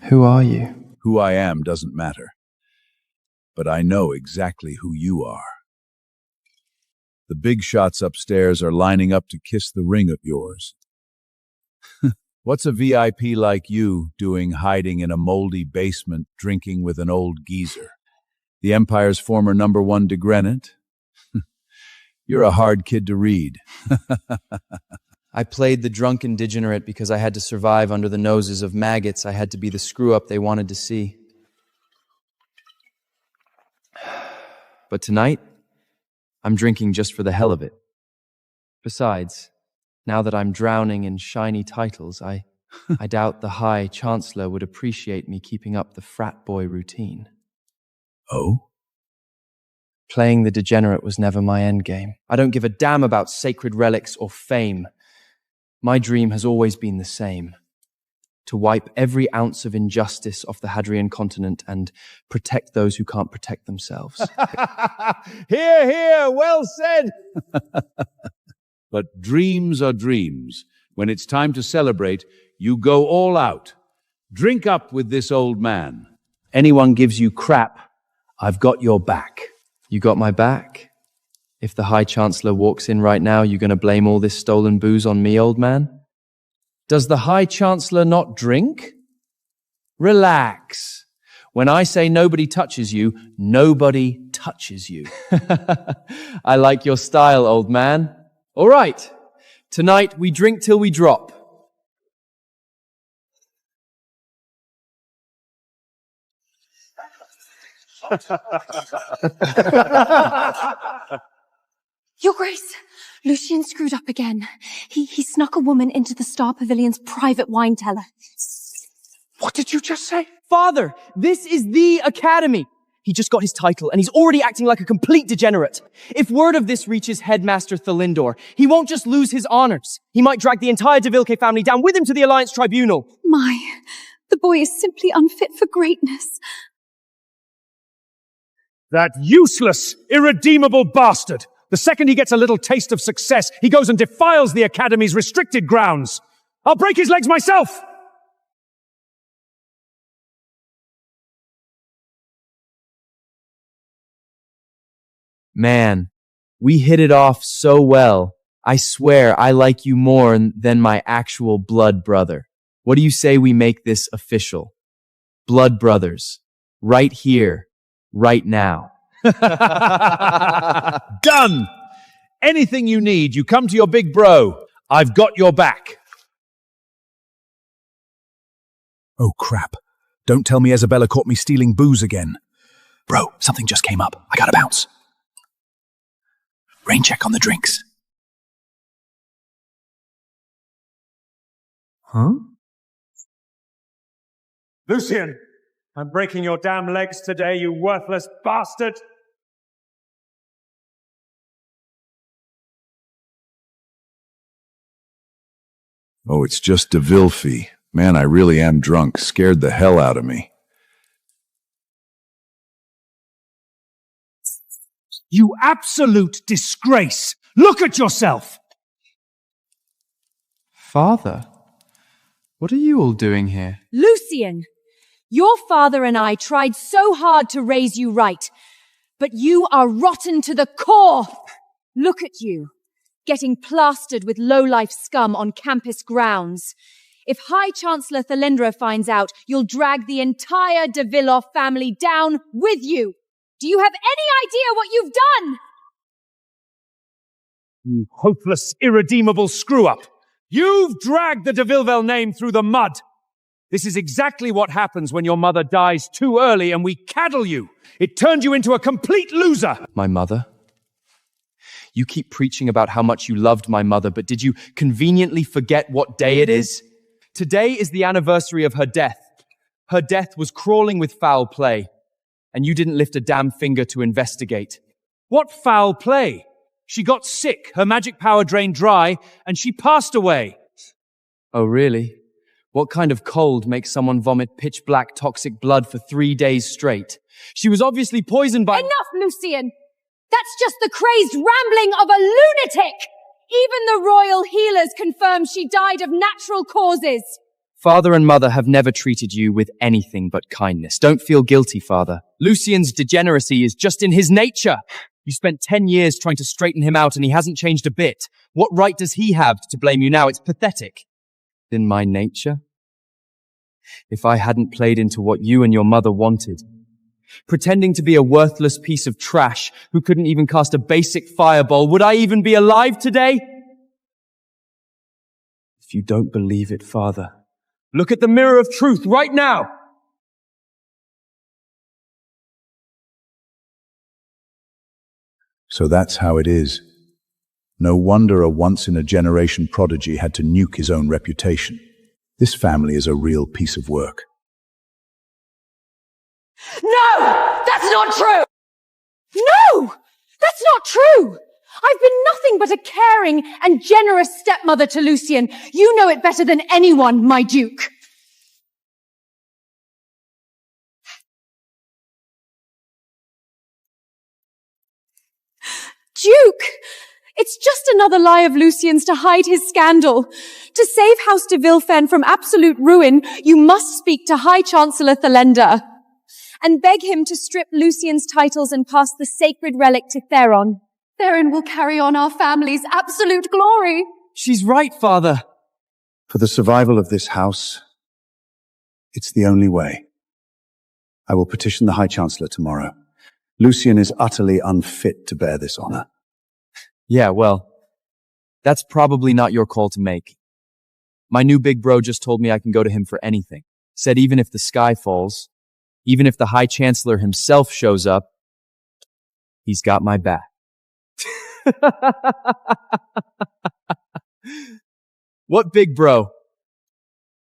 Who are you? Who I am doesn't matter. But I know exactly who you are. The big shots upstairs are lining up to kiss the ring of yours. What's a VIP like you doing hiding in a moldy basement drinking with an old geezer? The Empire's former #1 degrenant? You're a hard kid to read. I played the drunken degenerate because I had to survive under the noses of maggots. I had to be the screw-up they wanted to see. But tonight, I'm drinking just for the hell of it. Besides, now that I'm drowning in shiny titles, I doubt the High Chancellor would appreciate me keeping up the frat boy routine. Oh? Playing the degenerate was never my endgame. I don't give a damn about sacred relics or fame. My dream has always been the same: to wipe every ounce of injustice off the Hadrian continent and protect those who can't protect themselves. Hear, hear, well said! But dreams are dreams. When it's time to celebrate, you go all out. Drink up with this old man. Anyone gives you crap, I've got your back. You got my back? If the High Chancellor walks in right now, you gonna blame all this stolen booze on me, old man? Does the High Chancellor not drink? Relax. When I say nobody touches you, nobody touches you. I like your style, old man. All right. Tonight we drink till we drop. Your Grace, Lucian screwed up again. He snuck a woman into the Star Pavilion's private wine cellar. What did you just say? Father, this is the Academy. He just got his title, and he's already acting like a complete degenerate. If word of this reaches Headmaster Thalindor, he won't just lose his honors. He might drag the entire de Vilke family down with him to the Alliance Tribunal. The boy is simply unfit for greatness. That useless, irredeemable bastard! The second he gets a little taste of success, he goes and defiles the Academy's restricted grounds. I'll break his legs myself! Man, we hit it off so well. I swear I like you more than my actual blood brother. What do you say we make this official? Blood brothers. Right here. Right now. Done! Anything you need, you come to your big bro. I've got your back. Oh, crap. Don't tell me Isabella caught me stealing booze again. Bro, something just came up. I gotta bounce. Rain check on the drinks. Huh? Lucian, I'm breaking your damn legs today, you worthless bastard! Oh, it's just de Vilke. Man, I really am drunk. Scared the hell out of me. You absolute disgrace! Look at yourself! Father, what are you all doing here? Lucian, your father and I tried so hard to raise you right, but you are rotten to the core! Look at you, getting plastered with low-life scum on campus grounds. If High Chancellor Thalindra finds out, you'll drag the entire de Vilke family down with you. Do you have any idea what you've done? You hopeless, irredeemable screw-up! You've dragged the de Vilke name through the mud! This is exactly what happens when your mother dies too early and we caddle you! It turned you into a complete loser! My mother? You keep preaching about how much you loved my mother, but did you conveniently forget what day it is? Today is the anniversary of her death. Her death was crawling with foul play, and you didn't lift a damn finger to investigate. What foul play? She got sick, her magic power drained dry, and she passed away. Oh, really? What kind of cold makes someone vomit pitch-black toxic blood for 3 days straight? She was obviously poisoned by— Enough, Lucian! That's just the crazed rambling of a lunatic! Even the royal healers confirm she died of natural causes. Father and mother have never treated you with anything but kindness. Don't feel guilty, Father. Lucian's degeneracy is just in his nature. You spent 10 years trying to straighten him out and he hasn't changed a bit. What right does he have to blame you now? It's pathetic. In my nature? If I hadn't played into what you and your mother wanted, pretending to be a worthless piece of trash who couldn't even cast a basic fireball, would I even be alive today? If you don't believe it, Father, look at the mirror of truth right now. So that's how it is. No wonder a once-in-a-generation prodigy had to nuke his own reputation. This family is a real piece of work. No! That's not true! No! That's not true! I've been nothing but a caring and generous stepmother to Lucian. You know it better than anyone, my Duke. Duke! It's just another lie of Lucian's to hide his scandal. To save House de Villefen from absolute ruin, you must speak to High Chancellor Thalenda and beg him to strip Lucian's titles and pass the sacred relic to Theron. Theron will carry on our family's absolute glory. She's right, Father. For the survival of this house, it's the only way. I will petition the High Chancellor tomorrow. Lucian is utterly unfit to bear this honor. Yeah, well, that's probably not your call to make. My new big bro just told me I can go to him for anything. Said even if the sky falls, even if the High Chancellor himself shows up, he's got my back. What big bro?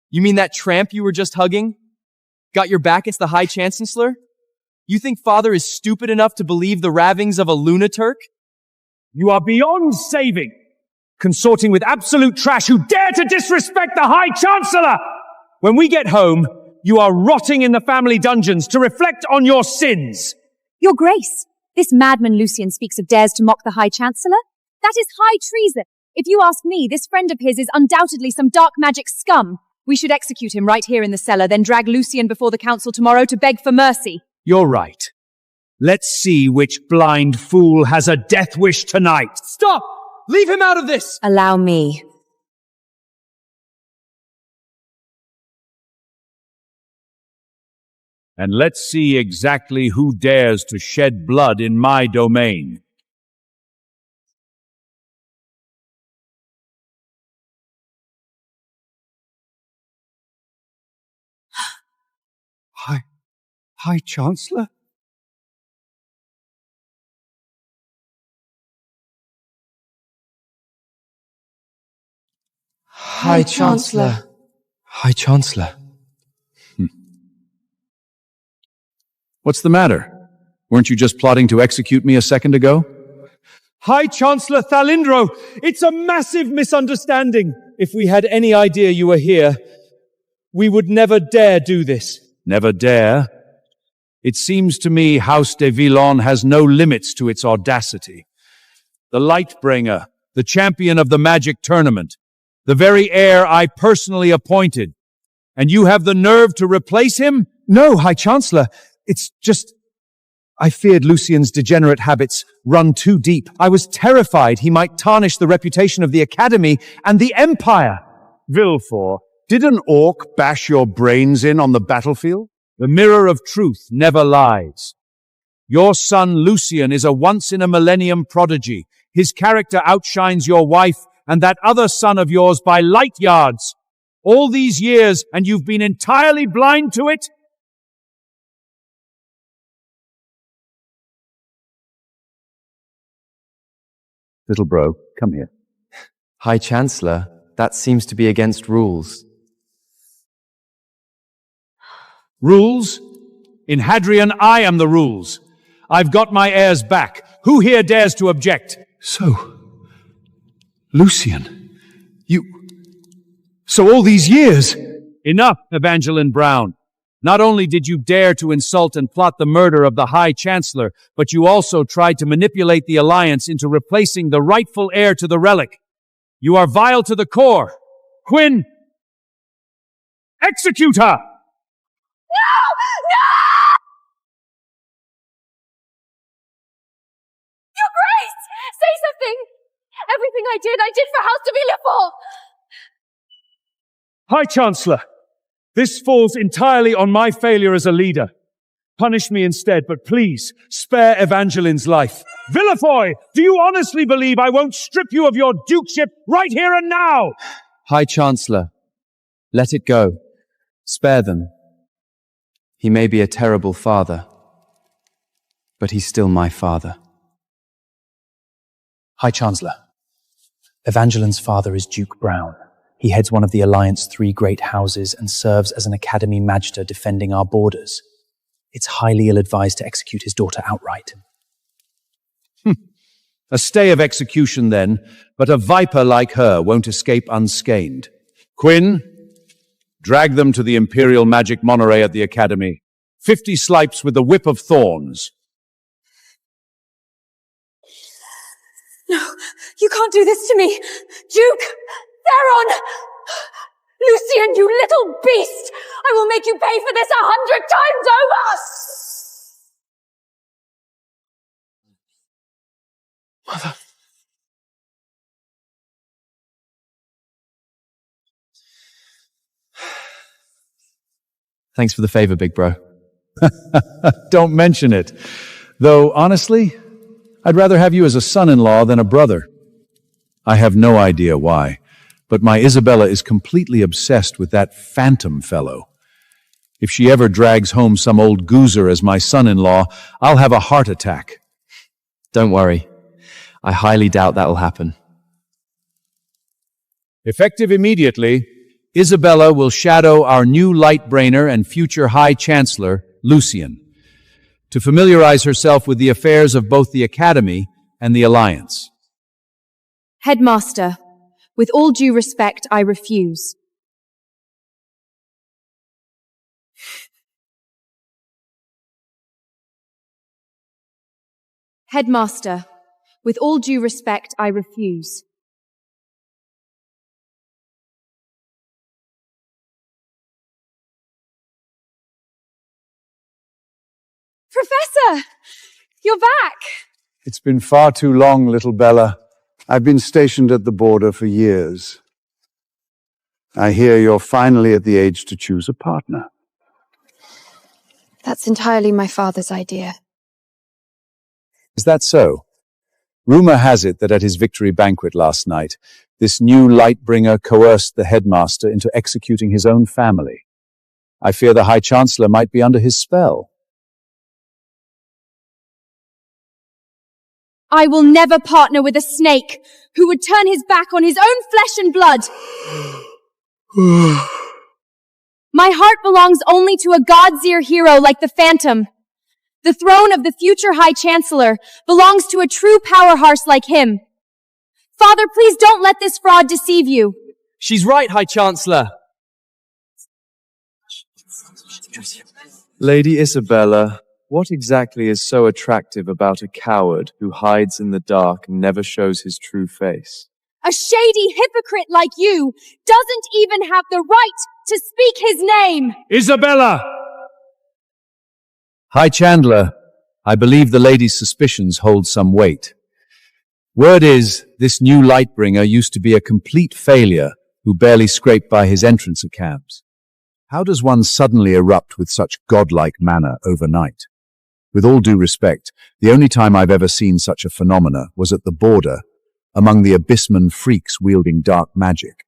You mean that tramp you were just hugging? Got your back against the High Chancellor? You think Father is stupid enough to believe the ravings of a lunaturk? You are beyond saving, consorting with absolute trash who dare to disrespect the High Chancellor! When we get home, you are rotting in the family dungeons to reflect on your sins! Your Grace, this madman Lucian speaks of dares to mock the High Chancellor? That is high treason. If you ask me, this friend of his is undoubtedly some dark magic scum. We should execute him right here in the cellar, then drag Lucian before the council tomorrow to beg for mercy. You're right. Let's see which blind fool has a death wish tonight. Stop! Leave him out of this! Allow me. And let's see exactly who dares to shed blood in my domain. High Chancellor? High Chancellor. High Chancellor. What's the matter? Weren't you just plotting to execute me a second ago? High Chancellor Thalindro, it's a massive misunderstanding. If we had any idea you were here, we would never dare do this. Never dare? It seems to me House de Villon has no limits to its audacity. The Lightbringer, the champion of the magic tournament, the very heir I personally appointed. And you have the nerve to replace him? No, High Chancellor. It's just... I feared Lucian's degenerate habits run too deep. I was terrified he might tarnish the reputation of the Academy and the Empire. Villefort, did an orc bash your brains in on the battlefield? The mirror of truth never lies. Your son Lucian is a once-in-a-millennium prodigy. His character outshines your wife and that other son of yours by light yards. All these years, and you've been entirely blind to it? Little bro, come here. High Chancellor, that seems to be against rules. Rules? In Hadrian, I am the rules. I've got my heirs back. Who here dares to object? So, Lucian, so all these years... Enough, Evangeline Brown. Not only did you dare to insult and plot the murder of the High Chancellor, but you also tried to manipulate the Alliance into replacing the rightful heir to the relic. You are vile to the core. Quinn, execute her! No! No! Everything I did for House de Villefort! High Chancellor, this falls entirely on my failure as a leader. Punish me instead, but please, spare Evangeline's life. Villefoy, do you honestly believe I won't strip you of your dukeship right here and now? High Chancellor, let it go. Spare them. He may be a terrible father, but he's still my father. High Chancellor, Evangeline's father is Duke Brown. He heads one of the Alliance's 3 great houses and serves as an Academy Magister defending our borders. It's highly ill-advised to execute his daughter outright. A stay of execution then, but a viper like her won't escape unscathed. Quinn, drag them to the Imperial Magic Monterey at the Academy. 50 slipes with the Whip of Thorns. No, you can't do this to me! Duke! Theron! Lucien, you little beast! I will make you pay for this 100 times over! Mother. Thanks for the favor, big bro. Don't mention it. Though, honestly, I'd rather have you as a son-in-law than a brother. I have no idea why, but my Isabella is completely obsessed with that phantom fellow. If she ever drags home some old goozer as my son-in-law, I'll have a heart attack. Don't worry. I highly doubt that'll happen. Effective immediately, Isabella will shadow our new Lightbrainer and future High Chancellor, Lucien, to familiarize herself with the affairs of both the Academy and the Alliance. Headmaster, with all due respect, I refuse. Headmaster, with all due respect, I refuse. Professor! You're back! It's been far too long, little Bella. I've been stationed at the border for years. I hear you're finally at the age to choose a partner. That's entirely my father's idea. Is that so? Rumor has it that at his victory banquet last night, this new Lightbringer coerced the headmaster into executing his own family. I fear the High Chancellor might be under his spell. I will never partner with a snake who would turn his back on his own flesh and blood. My heart belongs only to a Godseer hero like the Phantom. The throne of the future High Chancellor belongs to a true power horse like him. Father, please don't let this fraud deceive you. She's right, High Chancellor. Lady Isabella, what exactly is so attractive about a coward who hides in the dark and never shows his true face? A shady hypocrite like you doesn't even have the right to speak his name. Isabella! High Chandler, I believe the lady's suspicions hold some weight. Word is, this new Lightbringer used to be a complete failure who barely scraped by his entrance exams. How does one suddenly erupt with such godlike manner overnight? With all due respect, the only time I've ever seen such a phenomena was at the border, among the Abyssman freaks wielding dark magic.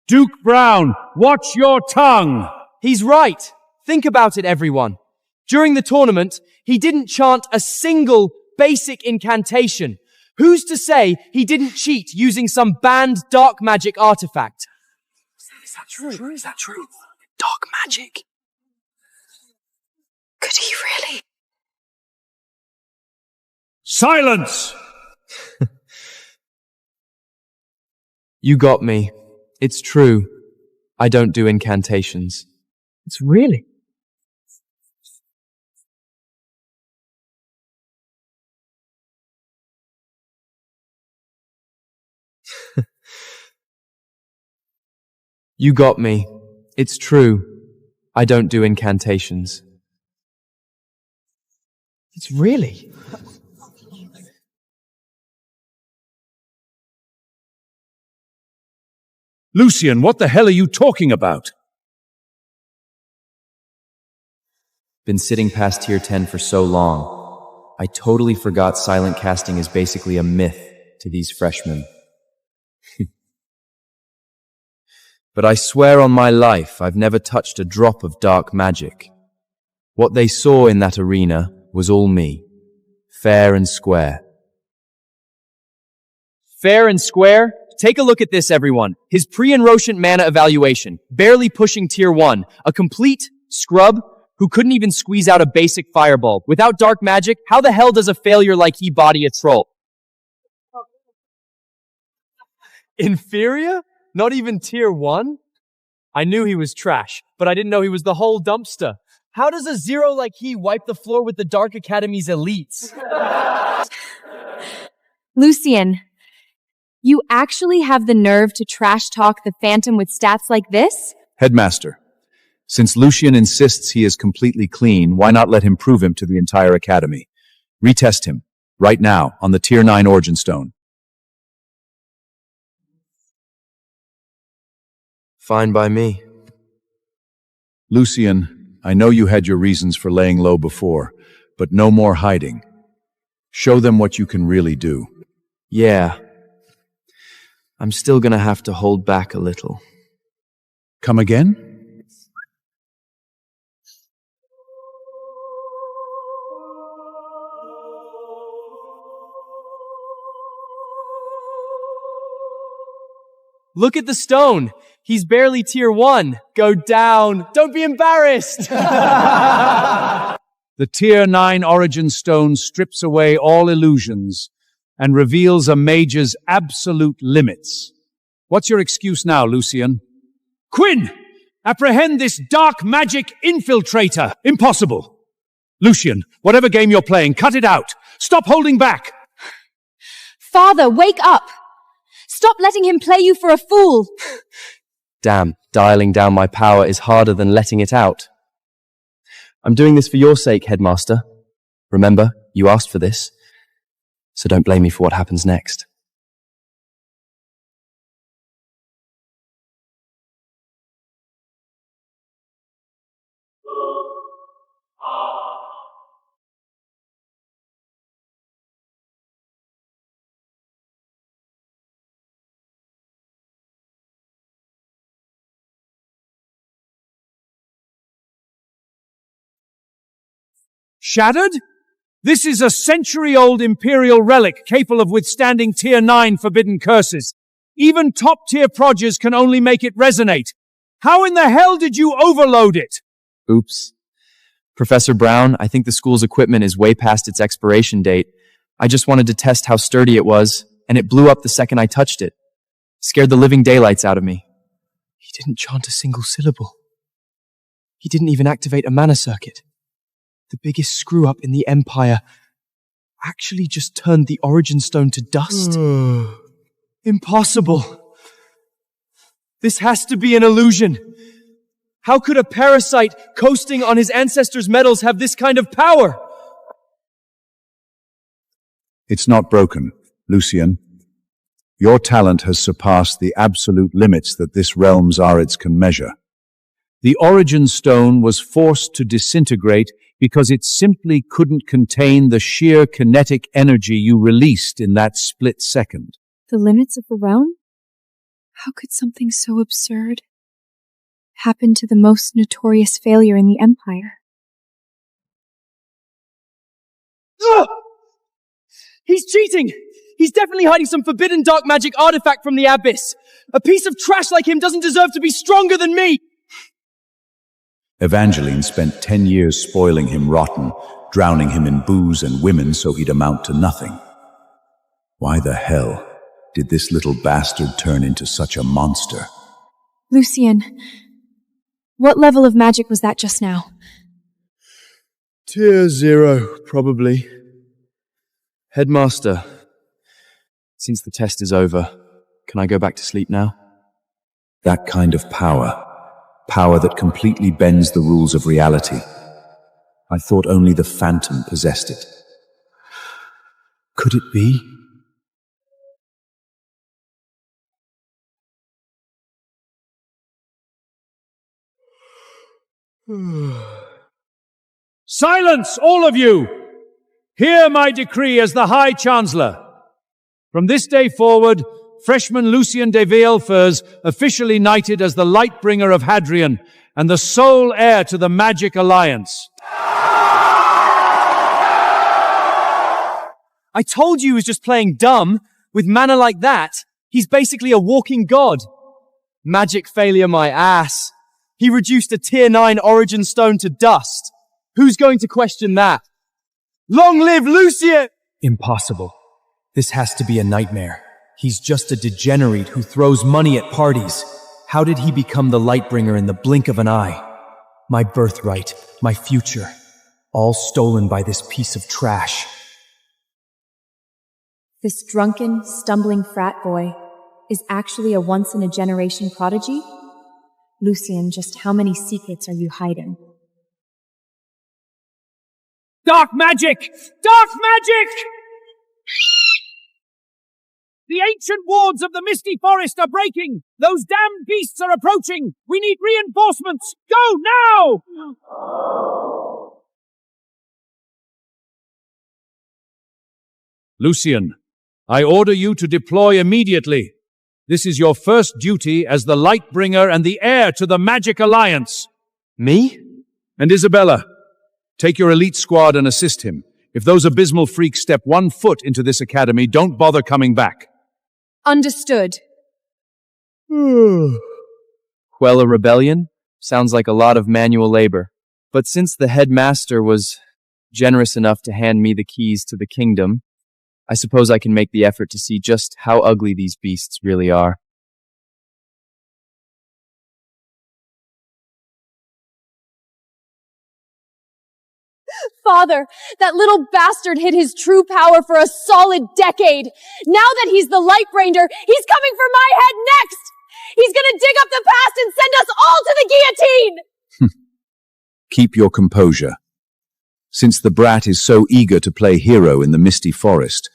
Duke Brown, watch your tongue! He's right. Think about it, everyone. During the tournament, he didn't chant a single basic incantation. Who's to say he didn't cheat using some banned dark magic artifact? Is that true? Is that true? Dark magic? Could he really? Silence! You got me. It's true. I don't do incantations. It's really? You got me. It's true. I don't do incantations. It's really? Lucian, what the hell are you talking about? Been sitting past tier 10 for so long. I totally forgot silent casting is basically a myth to these freshmen. But I swear on my life, I've never touched a drop of dark magic. What they saw in that arena was all me. Fair and square. Fair and square? Take a look at this, everyone. His pre-enrochant mana evaluation, barely pushing tier 1. A complete scrub who couldn't even squeeze out a basic fireball. Without dark magic, how the hell does a failure like he body a troll? Inferior? Not even tier 1? I knew he was trash, but I didn't know he was the whole dumpster. How does a zero like he wipe the floor with the Dark Academy's elites? Lucian, you actually have the nerve to trash talk the Phantom with stats like this? Headmaster, since Lucian insists he is completely clean, why not let him prove him to the entire academy? Retest him, right now, on the Tier 9 Origin Stone. Fine by me. Lucian, I know you had your reasons for laying low before, but no more hiding. Show them what you can really do. Yeah. I'm still gonna have to hold back a little. Come again? Look at the stone. He's barely tier 1. Go down. Don't be embarrassed. The Tier 9 Origin Stone strips away all illusions and reveals a mage's absolute limits. What's your excuse now, Lucian? Quinn! Apprehend this dark magic infiltrator! Impossible! Lucian, whatever game you're playing, cut it out! Stop holding back! Father, wake up! Stop letting him play you for a fool! Damn, dialing down my power is harder than letting it out. I'm doing this for your sake, Headmaster. Remember, you asked for this, so don't blame me for what happens next. Shattered? This is a century-old Imperial relic capable of withstanding Tier 9 forbidden curses. Even top-tier progers can only make it resonate. How in the hell did you overload it? Oops. Professor Brown, I think the school's equipment is way past its expiration date. I just wanted to test how sturdy it was, and it blew up the second I touched it. Scared the living daylights out of me. He didn't chant a single syllable. He didn't even activate a mana circuit. The biggest screw-up in the Empire actually just turned the Origin Stone to dust. Impossible. This has to be an illusion. How could a parasite coasting on his ancestors' metals have this kind of power? It's not broken, Lucian. Your talent has surpassed the absolute limits that this realm's Arids can measure. The Origin Stone was forced to disintegrate because it simply couldn't contain the sheer kinetic energy you released in that split second. The limits of the realm? How could something so absurd happen to the most notorious failure in the Empire? Ugh! He's cheating! He's definitely hiding some forbidden dark magic artifact from the Abyss! A piece of trash like him doesn't deserve to be stronger than me! Evangeline spent 10 years spoiling him rotten, drowning him in booze and women so he'd amount to nothing. Why the hell did this little bastard turn into such a monster? Lucian, what level of magic was that just now? Tier 0, probably. Headmaster, since the test is over, can I go back to sleep now? That kind of power that completely bends the rules of reality. I thought only the Phantom possessed it. Could it be? Silence, all of you! Hear my decree as the High Chancellor. From this day forward, freshman Lucien de Vielfers officially knighted as the Lightbringer of Hadrian and the sole heir to the Magic Alliance. I told you he was just playing dumb. With manner like that, he's basically a walking god. Magic failure my ass. He reduced a tier 9 origin stone to dust. Who's going to question that? Long live Lucien! Impossible. This has to be a nightmare. He's just a degenerate who throws money at parties. How did he become the Lightbringer in the blink of an eye? My birthright, my future, all stolen by this piece of trash. This drunken, stumbling frat boy is actually a once-in-a-generation prodigy? Lucien, just how many secrets are you hiding? Dark magic! Dark magic! The ancient wards of the Misty Forest are breaking! Those damned beasts are approaching! We need reinforcements! Go now! Lucien, I order you to deploy immediately. This is your first duty as the Lightbringer and the heir to the Magic Alliance. Me? And Isabella, take your elite squad and assist him. If those abysmal freaks step 1 foot into this academy, don't bother coming back. Understood. Quell a rebellion? Sounds like a lot of manual labor. But since the headmaster was generous enough to hand me the keys to the kingdom, I suppose I can make the effort to see just how ugly these beasts really are. Father, that little bastard hid his true power for a solid decade. Now that he's the Lightbringer, he's coming for my head next! He's gonna dig up the past and send us all to the guillotine! Keep your composure. Since the brat is so eager to play hero in the Misty Forest,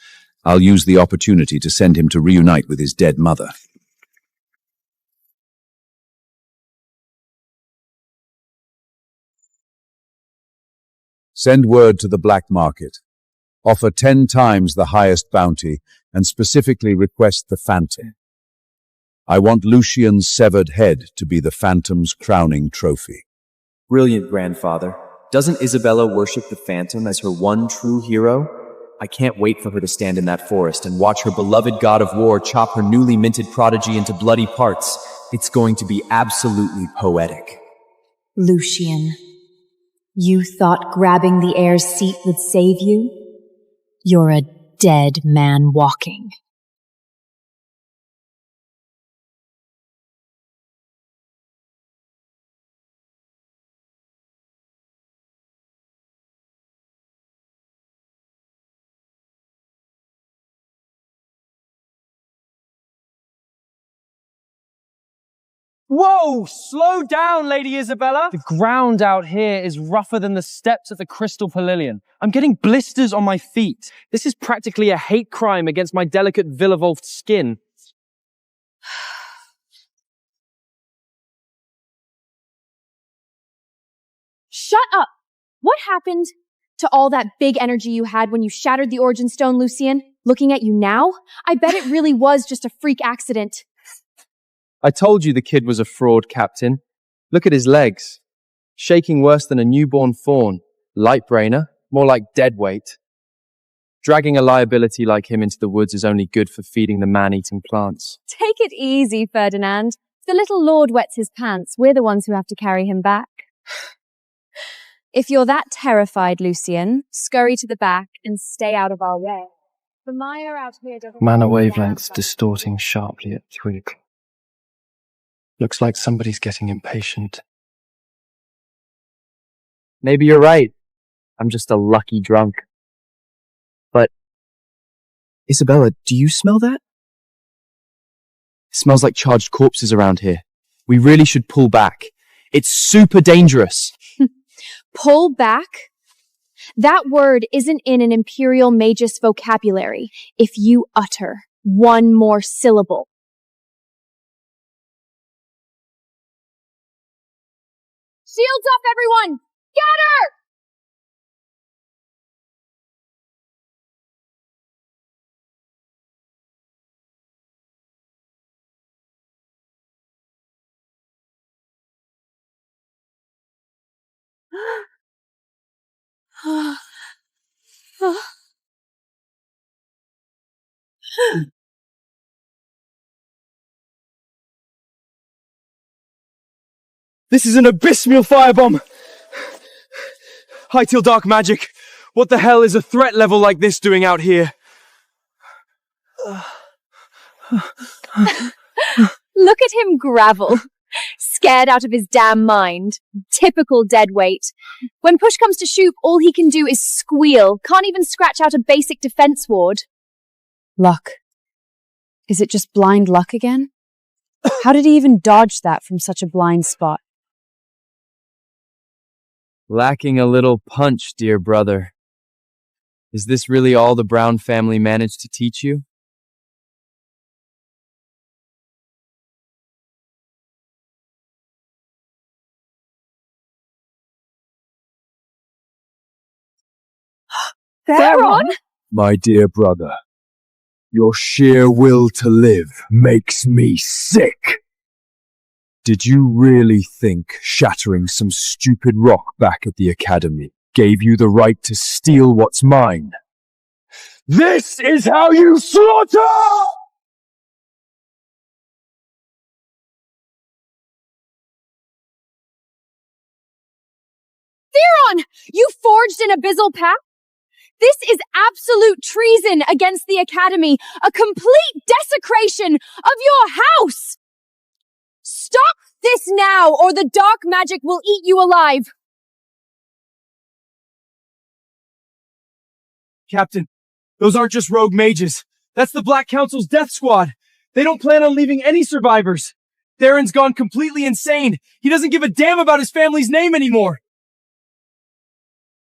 I'll use the opportunity to send him to reunite with his dead mother. Send word to the black market. Offer 10 times the highest bounty and specifically request the Phantom. I want Lucien's severed head to be the Phantom's crowning trophy. Brilliant, grandfather. Doesn't Isabella worship the Phantom as her one true hero? I can't wait for her to stand in that forest and watch her beloved god of war chop her newly minted prodigy into bloody parts. It's going to be absolutely poetic. Lucien, you thought grabbing the heir's seat would save you? You're a dead man walking. Whoa! Slow down, Lady Isabella! The ground out here is rougher than the steps at the Crystal Pavilion. I'm getting blisters on my feet. This is practically a hate crime against my delicate Villevolfed skin. Shut up! What happened to all that big energy you had when you shattered the Origin Stone, Lucien? Looking at you now, I bet it really was just a freak accident. I told you the kid was a fraud, Captain. Look at his legs. Shaking worse than a newborn fawn. Lightbrainer, more like deadweight. Dragging a liability like him into the woods is only good for feeding the man-eating plants. Take it easy, Ferdinand. If the little lord wets his pants, we're the ones who have to carry him back. If you're that terrified, Lucien, scurry to the back and stay out of our way. The mire out here doesn't... Mana wavelengths distorting sharply at 3 o'clock. Looks like somebody's getting impatient. Maybe you're right. I'm just a lucky drunk. But, Isabella, do you smell that? It smells like charged corpses around here. We really should pull back. It's super dangerous. Pull back? That word isn't in an Imperial Magus vocabulary. If you utter one more syllable. Shields off, everyone! Get her! This is an abysmal firebomb! High till dark magic. What the hell is a threat level like this doing out here? Look at him gravel. Scared out of his damn mind. Typical deadweight. When push comes to shove, all he can do is squeal. Can't even scratch out a basic defense ward. Luck. Is it just blind luck again? How did he even dodge that from such a blind spot? Lacking a little punch, dear brother. Is this really all the Brown family managed to teach you? Theron? My dear brother, your sheer will to live makes me sick. Did you really think shattering some stupid rock back at the academy gave you the right to steal what's mine? This is how you slaughter! Theron! You forged an abyssal pact? This is absolute treason against the Academy, a complete desecration of your house! Stop this now, or the dark magic will eat you alive! Captain, those aren't just rogue mages. That's the Black Council's death squad. They don't plan on leaving any survivors. Theron's gone completely insane. He doesn't give a damn about his family's name anymore.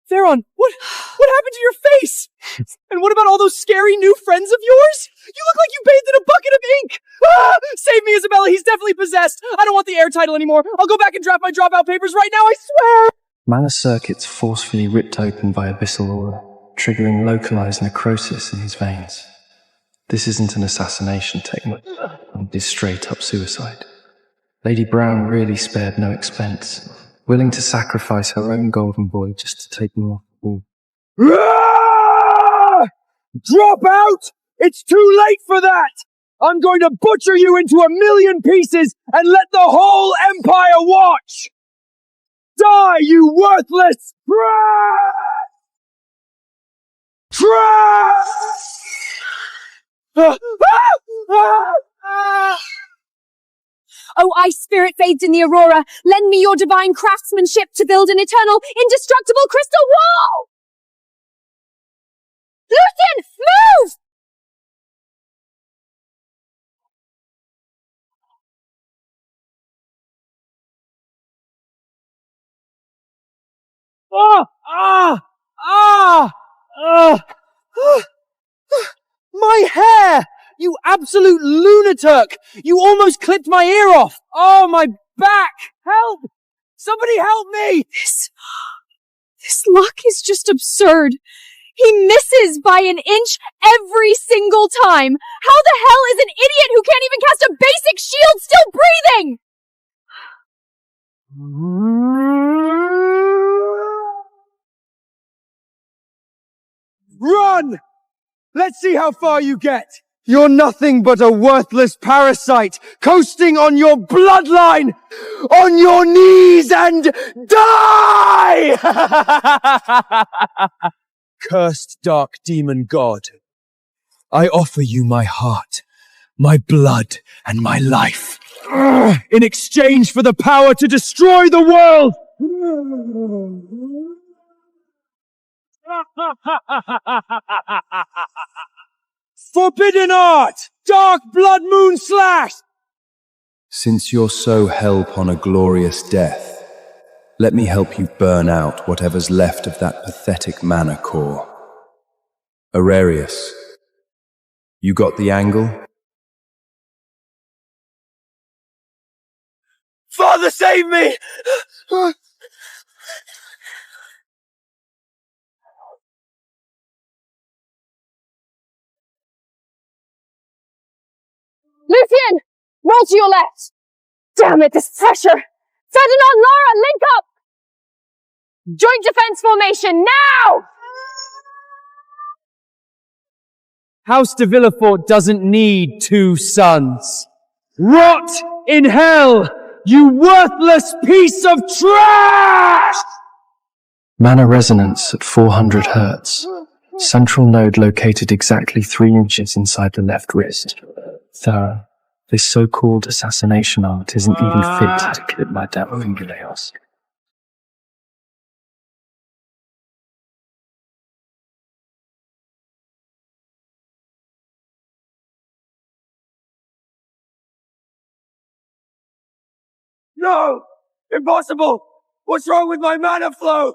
Theron, what happened to your face? And what about all those scary new friends of yours? You look like you bathed in a bucket of ink! Ah! Save me, Isabella, he's definitely possessed! I don't want the air title anymore! I'll go back and draft my dropout papers right now, I swear! Mana circuits forcefully ripped open by abyssal aura, triggering localized necrosis in his veins. This isn't an assassination technique, it is straight up suicide. Lady Brown really spared no expense, willing to sacrifice her own golden boy just to take him off the ball. Ah! Drop out! It's too late for that! I'm going to butcher you into a million pieces and let the whole Empire watch! Die, you worthless trash! Oh, ice spirit bathed in the aurora, lend me your divine craftsmanship to build an eternal, indestructible crystal wall! Lucian, move! My hair! You absolute lunatic! You almost clipped my ear off! Oh, my back! Help! Somebody help me! This luck is just absurd. He misses by an inch every single time. How the hell is an idiot who can't even cast a basic shield still breathing? Run! Let's see how far you get! You're nothing but a worthless parasite, coasting on your bloodline! On your knees and die! Cursed dark demon god, I offer you my heart, my blood, and my life, in exchange for the power to destroy the world! Forbidden art! Dark blood moon slash! Since you're so hell-bent on a glorious death, let me help you burn out whatever's left of that pathetic mana core. Ararius, you got the angle? Father, save me! All to your left! Damn it, this pressure! Ferdinand, Lara, link up! Joint defense formation, now! House de Villefort doesn't need 2 sons. Rot in hell, you worthless piece of trash! Mana resonance at 400 Hz. Central node located exactly 3 inches inside the left wrist. Thorough. This so-called assassination art isn't even fit to clip my damn fingernails. No! Impossible! What's wrong with my mana flow?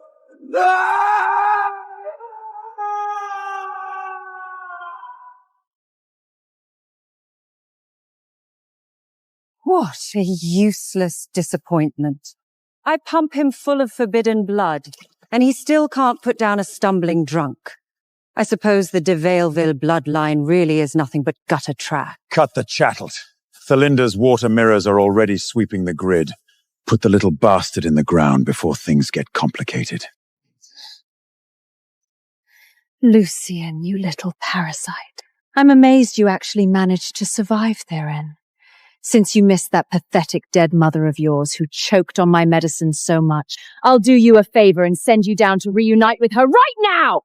What a useless disappointment. I pump him full of forbidden blood, and he still can't put down a stumbling drunk. I suppose the de Valeville bloodline really is nothing but gutter trash. Cut the chattels. Thelinda's water mirrors are already sweeping the grid. Put the little bastard in the ground before things get complicated. Lucien, you little parasite. I'm amazed you actually managed to survive therein. Since you missed that pathetic dead mother of yours who choked on my medicine so much, I'll do you a favor and send you down to reunite with her right now!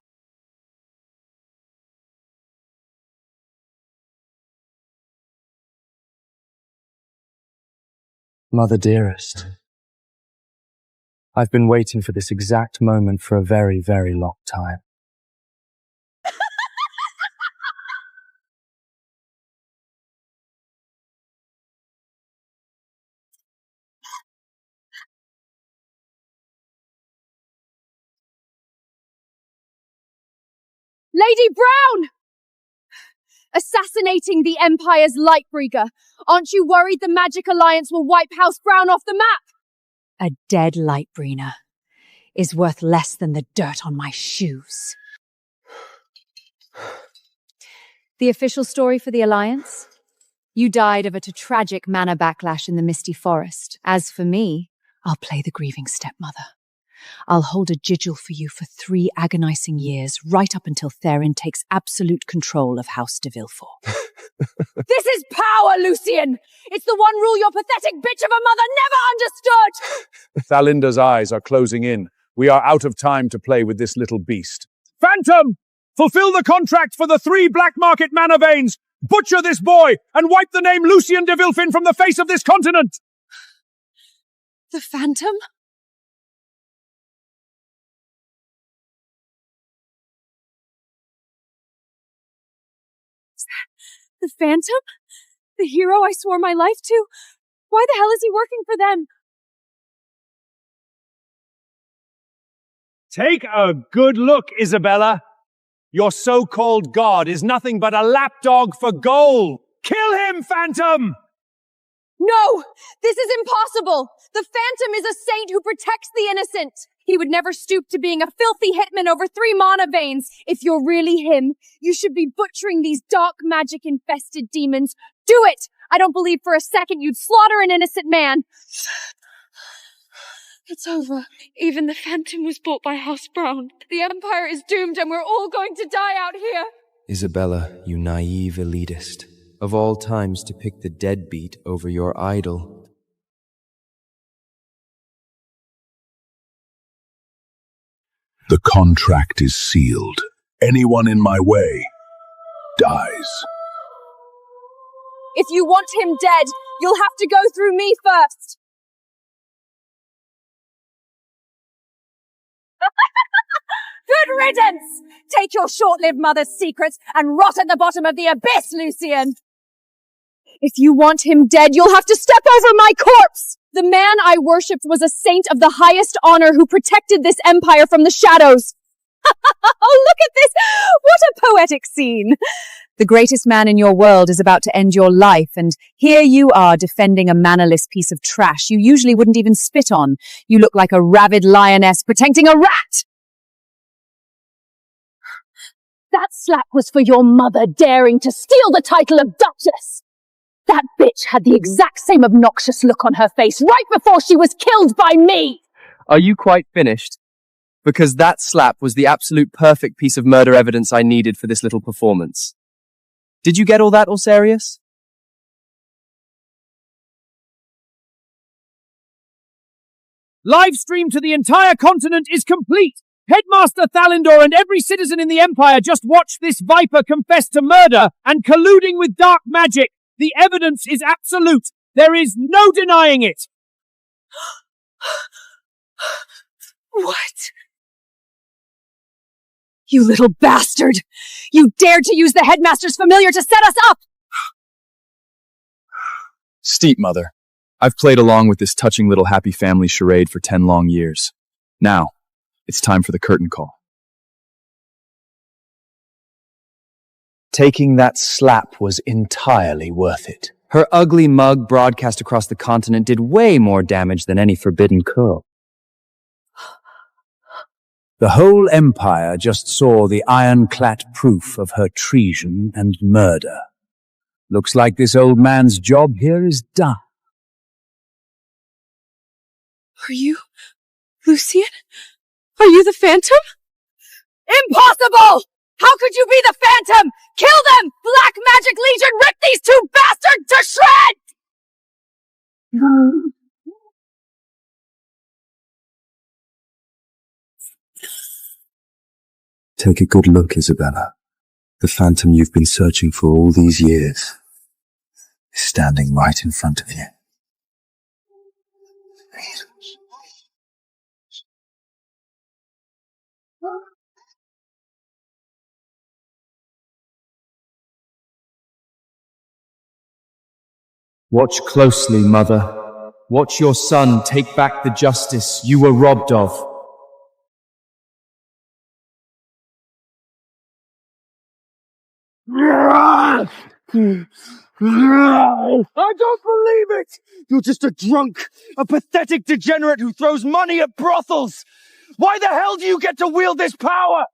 Mother dearest, I've been waiting for this exact moment for a very, very long time. Lady Brown! Assassinating the Empire's Lightbringer. Aren't you worried the Magic Alliance will wipe House Brown off the map? A dead Lightbringer is worth less than the dirt on my shoes. The official story for the Alliance? You died of a tragic mana backlash in the Misty Forest. As for me, I'll play the grieving stepmother. I'll hold a sigil for you for 3 agonizing years, right up until Theron takes absolute control of House de Villefort. This is power, Lucien! It's the one rule your pathetic bitch of a mother never understood! Thalinda's eyes are closing in. We are out of time to play with this little beast. Phantom! Fulfill the contract for the 3 black market mana veins! Butcher this boy and wipe the name Lucien de Villefin from the face of this continent! The Phantom? The Phantom? The hero I swore my life to? Why the hell is he working for them? Take a good look, Isabella. Your so-called god is nothing but a lapdog for gold. Kill him, Phantom! No! This is impossible! The Phantom is a saint who protects the innocent! He would never stoop to being a filthy hitman over 3 mana veins. If you're really him, you should be butchering these dark magic-infested demons. Do it! I don't believe for a second you'd slaughter an innocent man. It's over. Even the Phantom was bought by House Brown. The Empire is doomed and we're all going to die out here. Isabella, you naive elitist. Of all times to pick the deadbeat over your idol. The contract is sealed. Anyone in my way dies. If you want him dead, you'll have to go through me first. Good riddance! Take your short-lived mother's secrets and rot at the bottom of the abyss, Lucien! If you want him dead, you'll have to step over my corpse! The man I worshipped was a saint of the highest honor who protected this empire from the shadows. Oh, look at this! What a poetic scene! The greatest man in your world is about to end your life, and here you are defending a mannerless piece of trash you usually wouldn't even spit on. You look like a rabid lioness protecting a rat! That slap was for your mother daring to steal the title of Duchess! That bitch had the exact same obnoxious look on her face right before she was killed by me! Are you quite finished? Because that slap was the absolute perfect piece of murder evidence I needed for this little performance. Did you get all that, Orsarius? Live stream to the entire continent is complete! Headmaster Thalindor and every citizen in the Empire just watched this Viper confess to murder and colluding with dark magic. The evidence is absolute. There is no denying it. What? You little bastard! You dared to use the headmaster's familiar to set us up! Steep, Mother. I've played along with this touching little happy family charade for 10 long years. Now, it's time for the curtain call. Taking that slap was entirely worth it. Her ugly mug broadcast across the continent did way more damage than any forbidden curl. The whole Empire just saw the ironclad proof of her treason and murder. Looks like this old man's job here is done. Are you Lucian? Are you the Phantom? Impossible! How could you be the Phantom? Kill them! Black Magic Legion, rip these two bastards to shreds! Take a good look, Isabella. The Phantom you've been searching for all these years is standing right in front of you. Watch closely, Mother. Watch your son take back the justice you were robbed of. I don't believe it! You're just a drunk, a pathetic degenerate who throws money at brothels! Why the hell do you get to wield this power?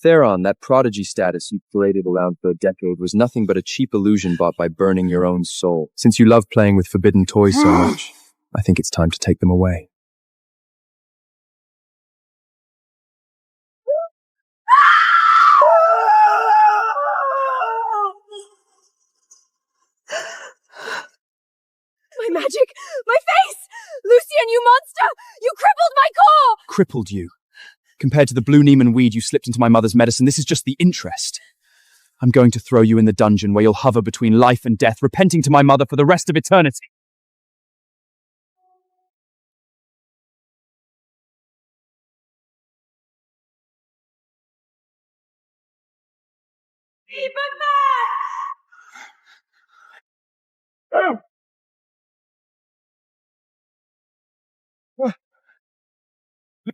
Theron, that prodigy status you paraded around for a decade was nothing but a cheap illusion bought by burning your own soul. Since you love playing with forbidden toys so much, I think it's time to take them away. My magic! My face! Lucian, you monster! You crippled my core! Crippled you. Compared to the blue Neiman weed you slipped into my mother's medicine, this is just the interest. I'm going to throw you in the dungeon where you'll hover between life and death, repenting to my mother for the rest of eternity.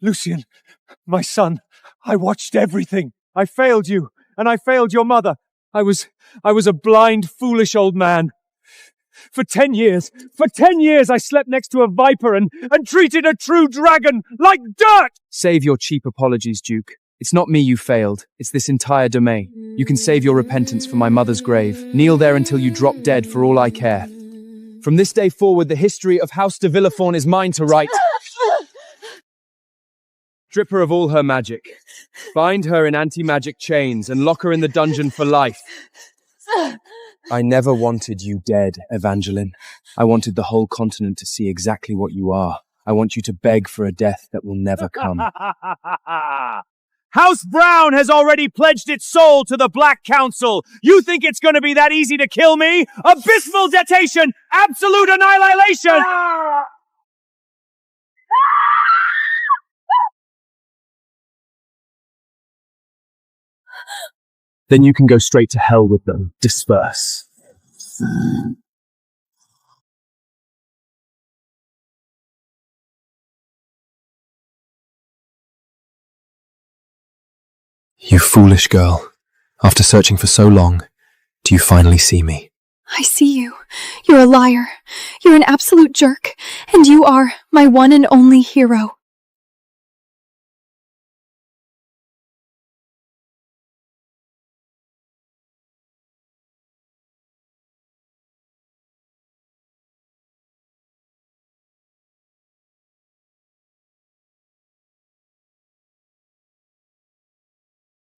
Lucian, my son, I watched everything. I failed you, and I failed your mother. I was a blind, foolish old man. For 10 years I slept next to a viper and treated a true dragon like dirt! Save your cheap apologies, Duke. It's not me you failed. It's this entire domain. You can save your repentance for my mother's grave. Kneel there until you drop dead for all I care. From this day forward, the history of House de Villefort is mine to write. Strip her of all her magic. Bind her in anti-magic chains and lock her in the dungeon for life. I never wanted you dead, Evangeline. I wanted the whole continent to see exactly what you are. I want you to beg for a death that will never come. House Brown has already pledged its soul to the Black Council. You think it's going to be that easy to kill me? Abysmal detonation! Absolute annihilation! Then you can go straight to hell with them. Disperse. You foolish girl. After searching for so long, do you finally see me? I see you. You're a liar. You're an absolute jerk. And you are my one and only hero.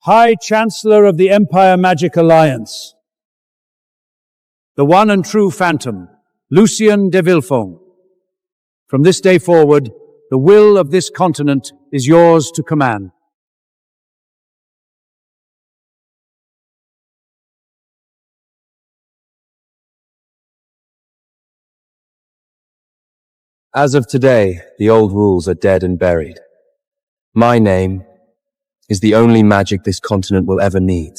High Chancellor of the Empire Magic Alliance, the one and true Phantom, Lucien de Villefaume. From this day forward, the will of this continent is yours to command. As of today, the old rules are dead and buried. My name is the only magic this continent will ever need.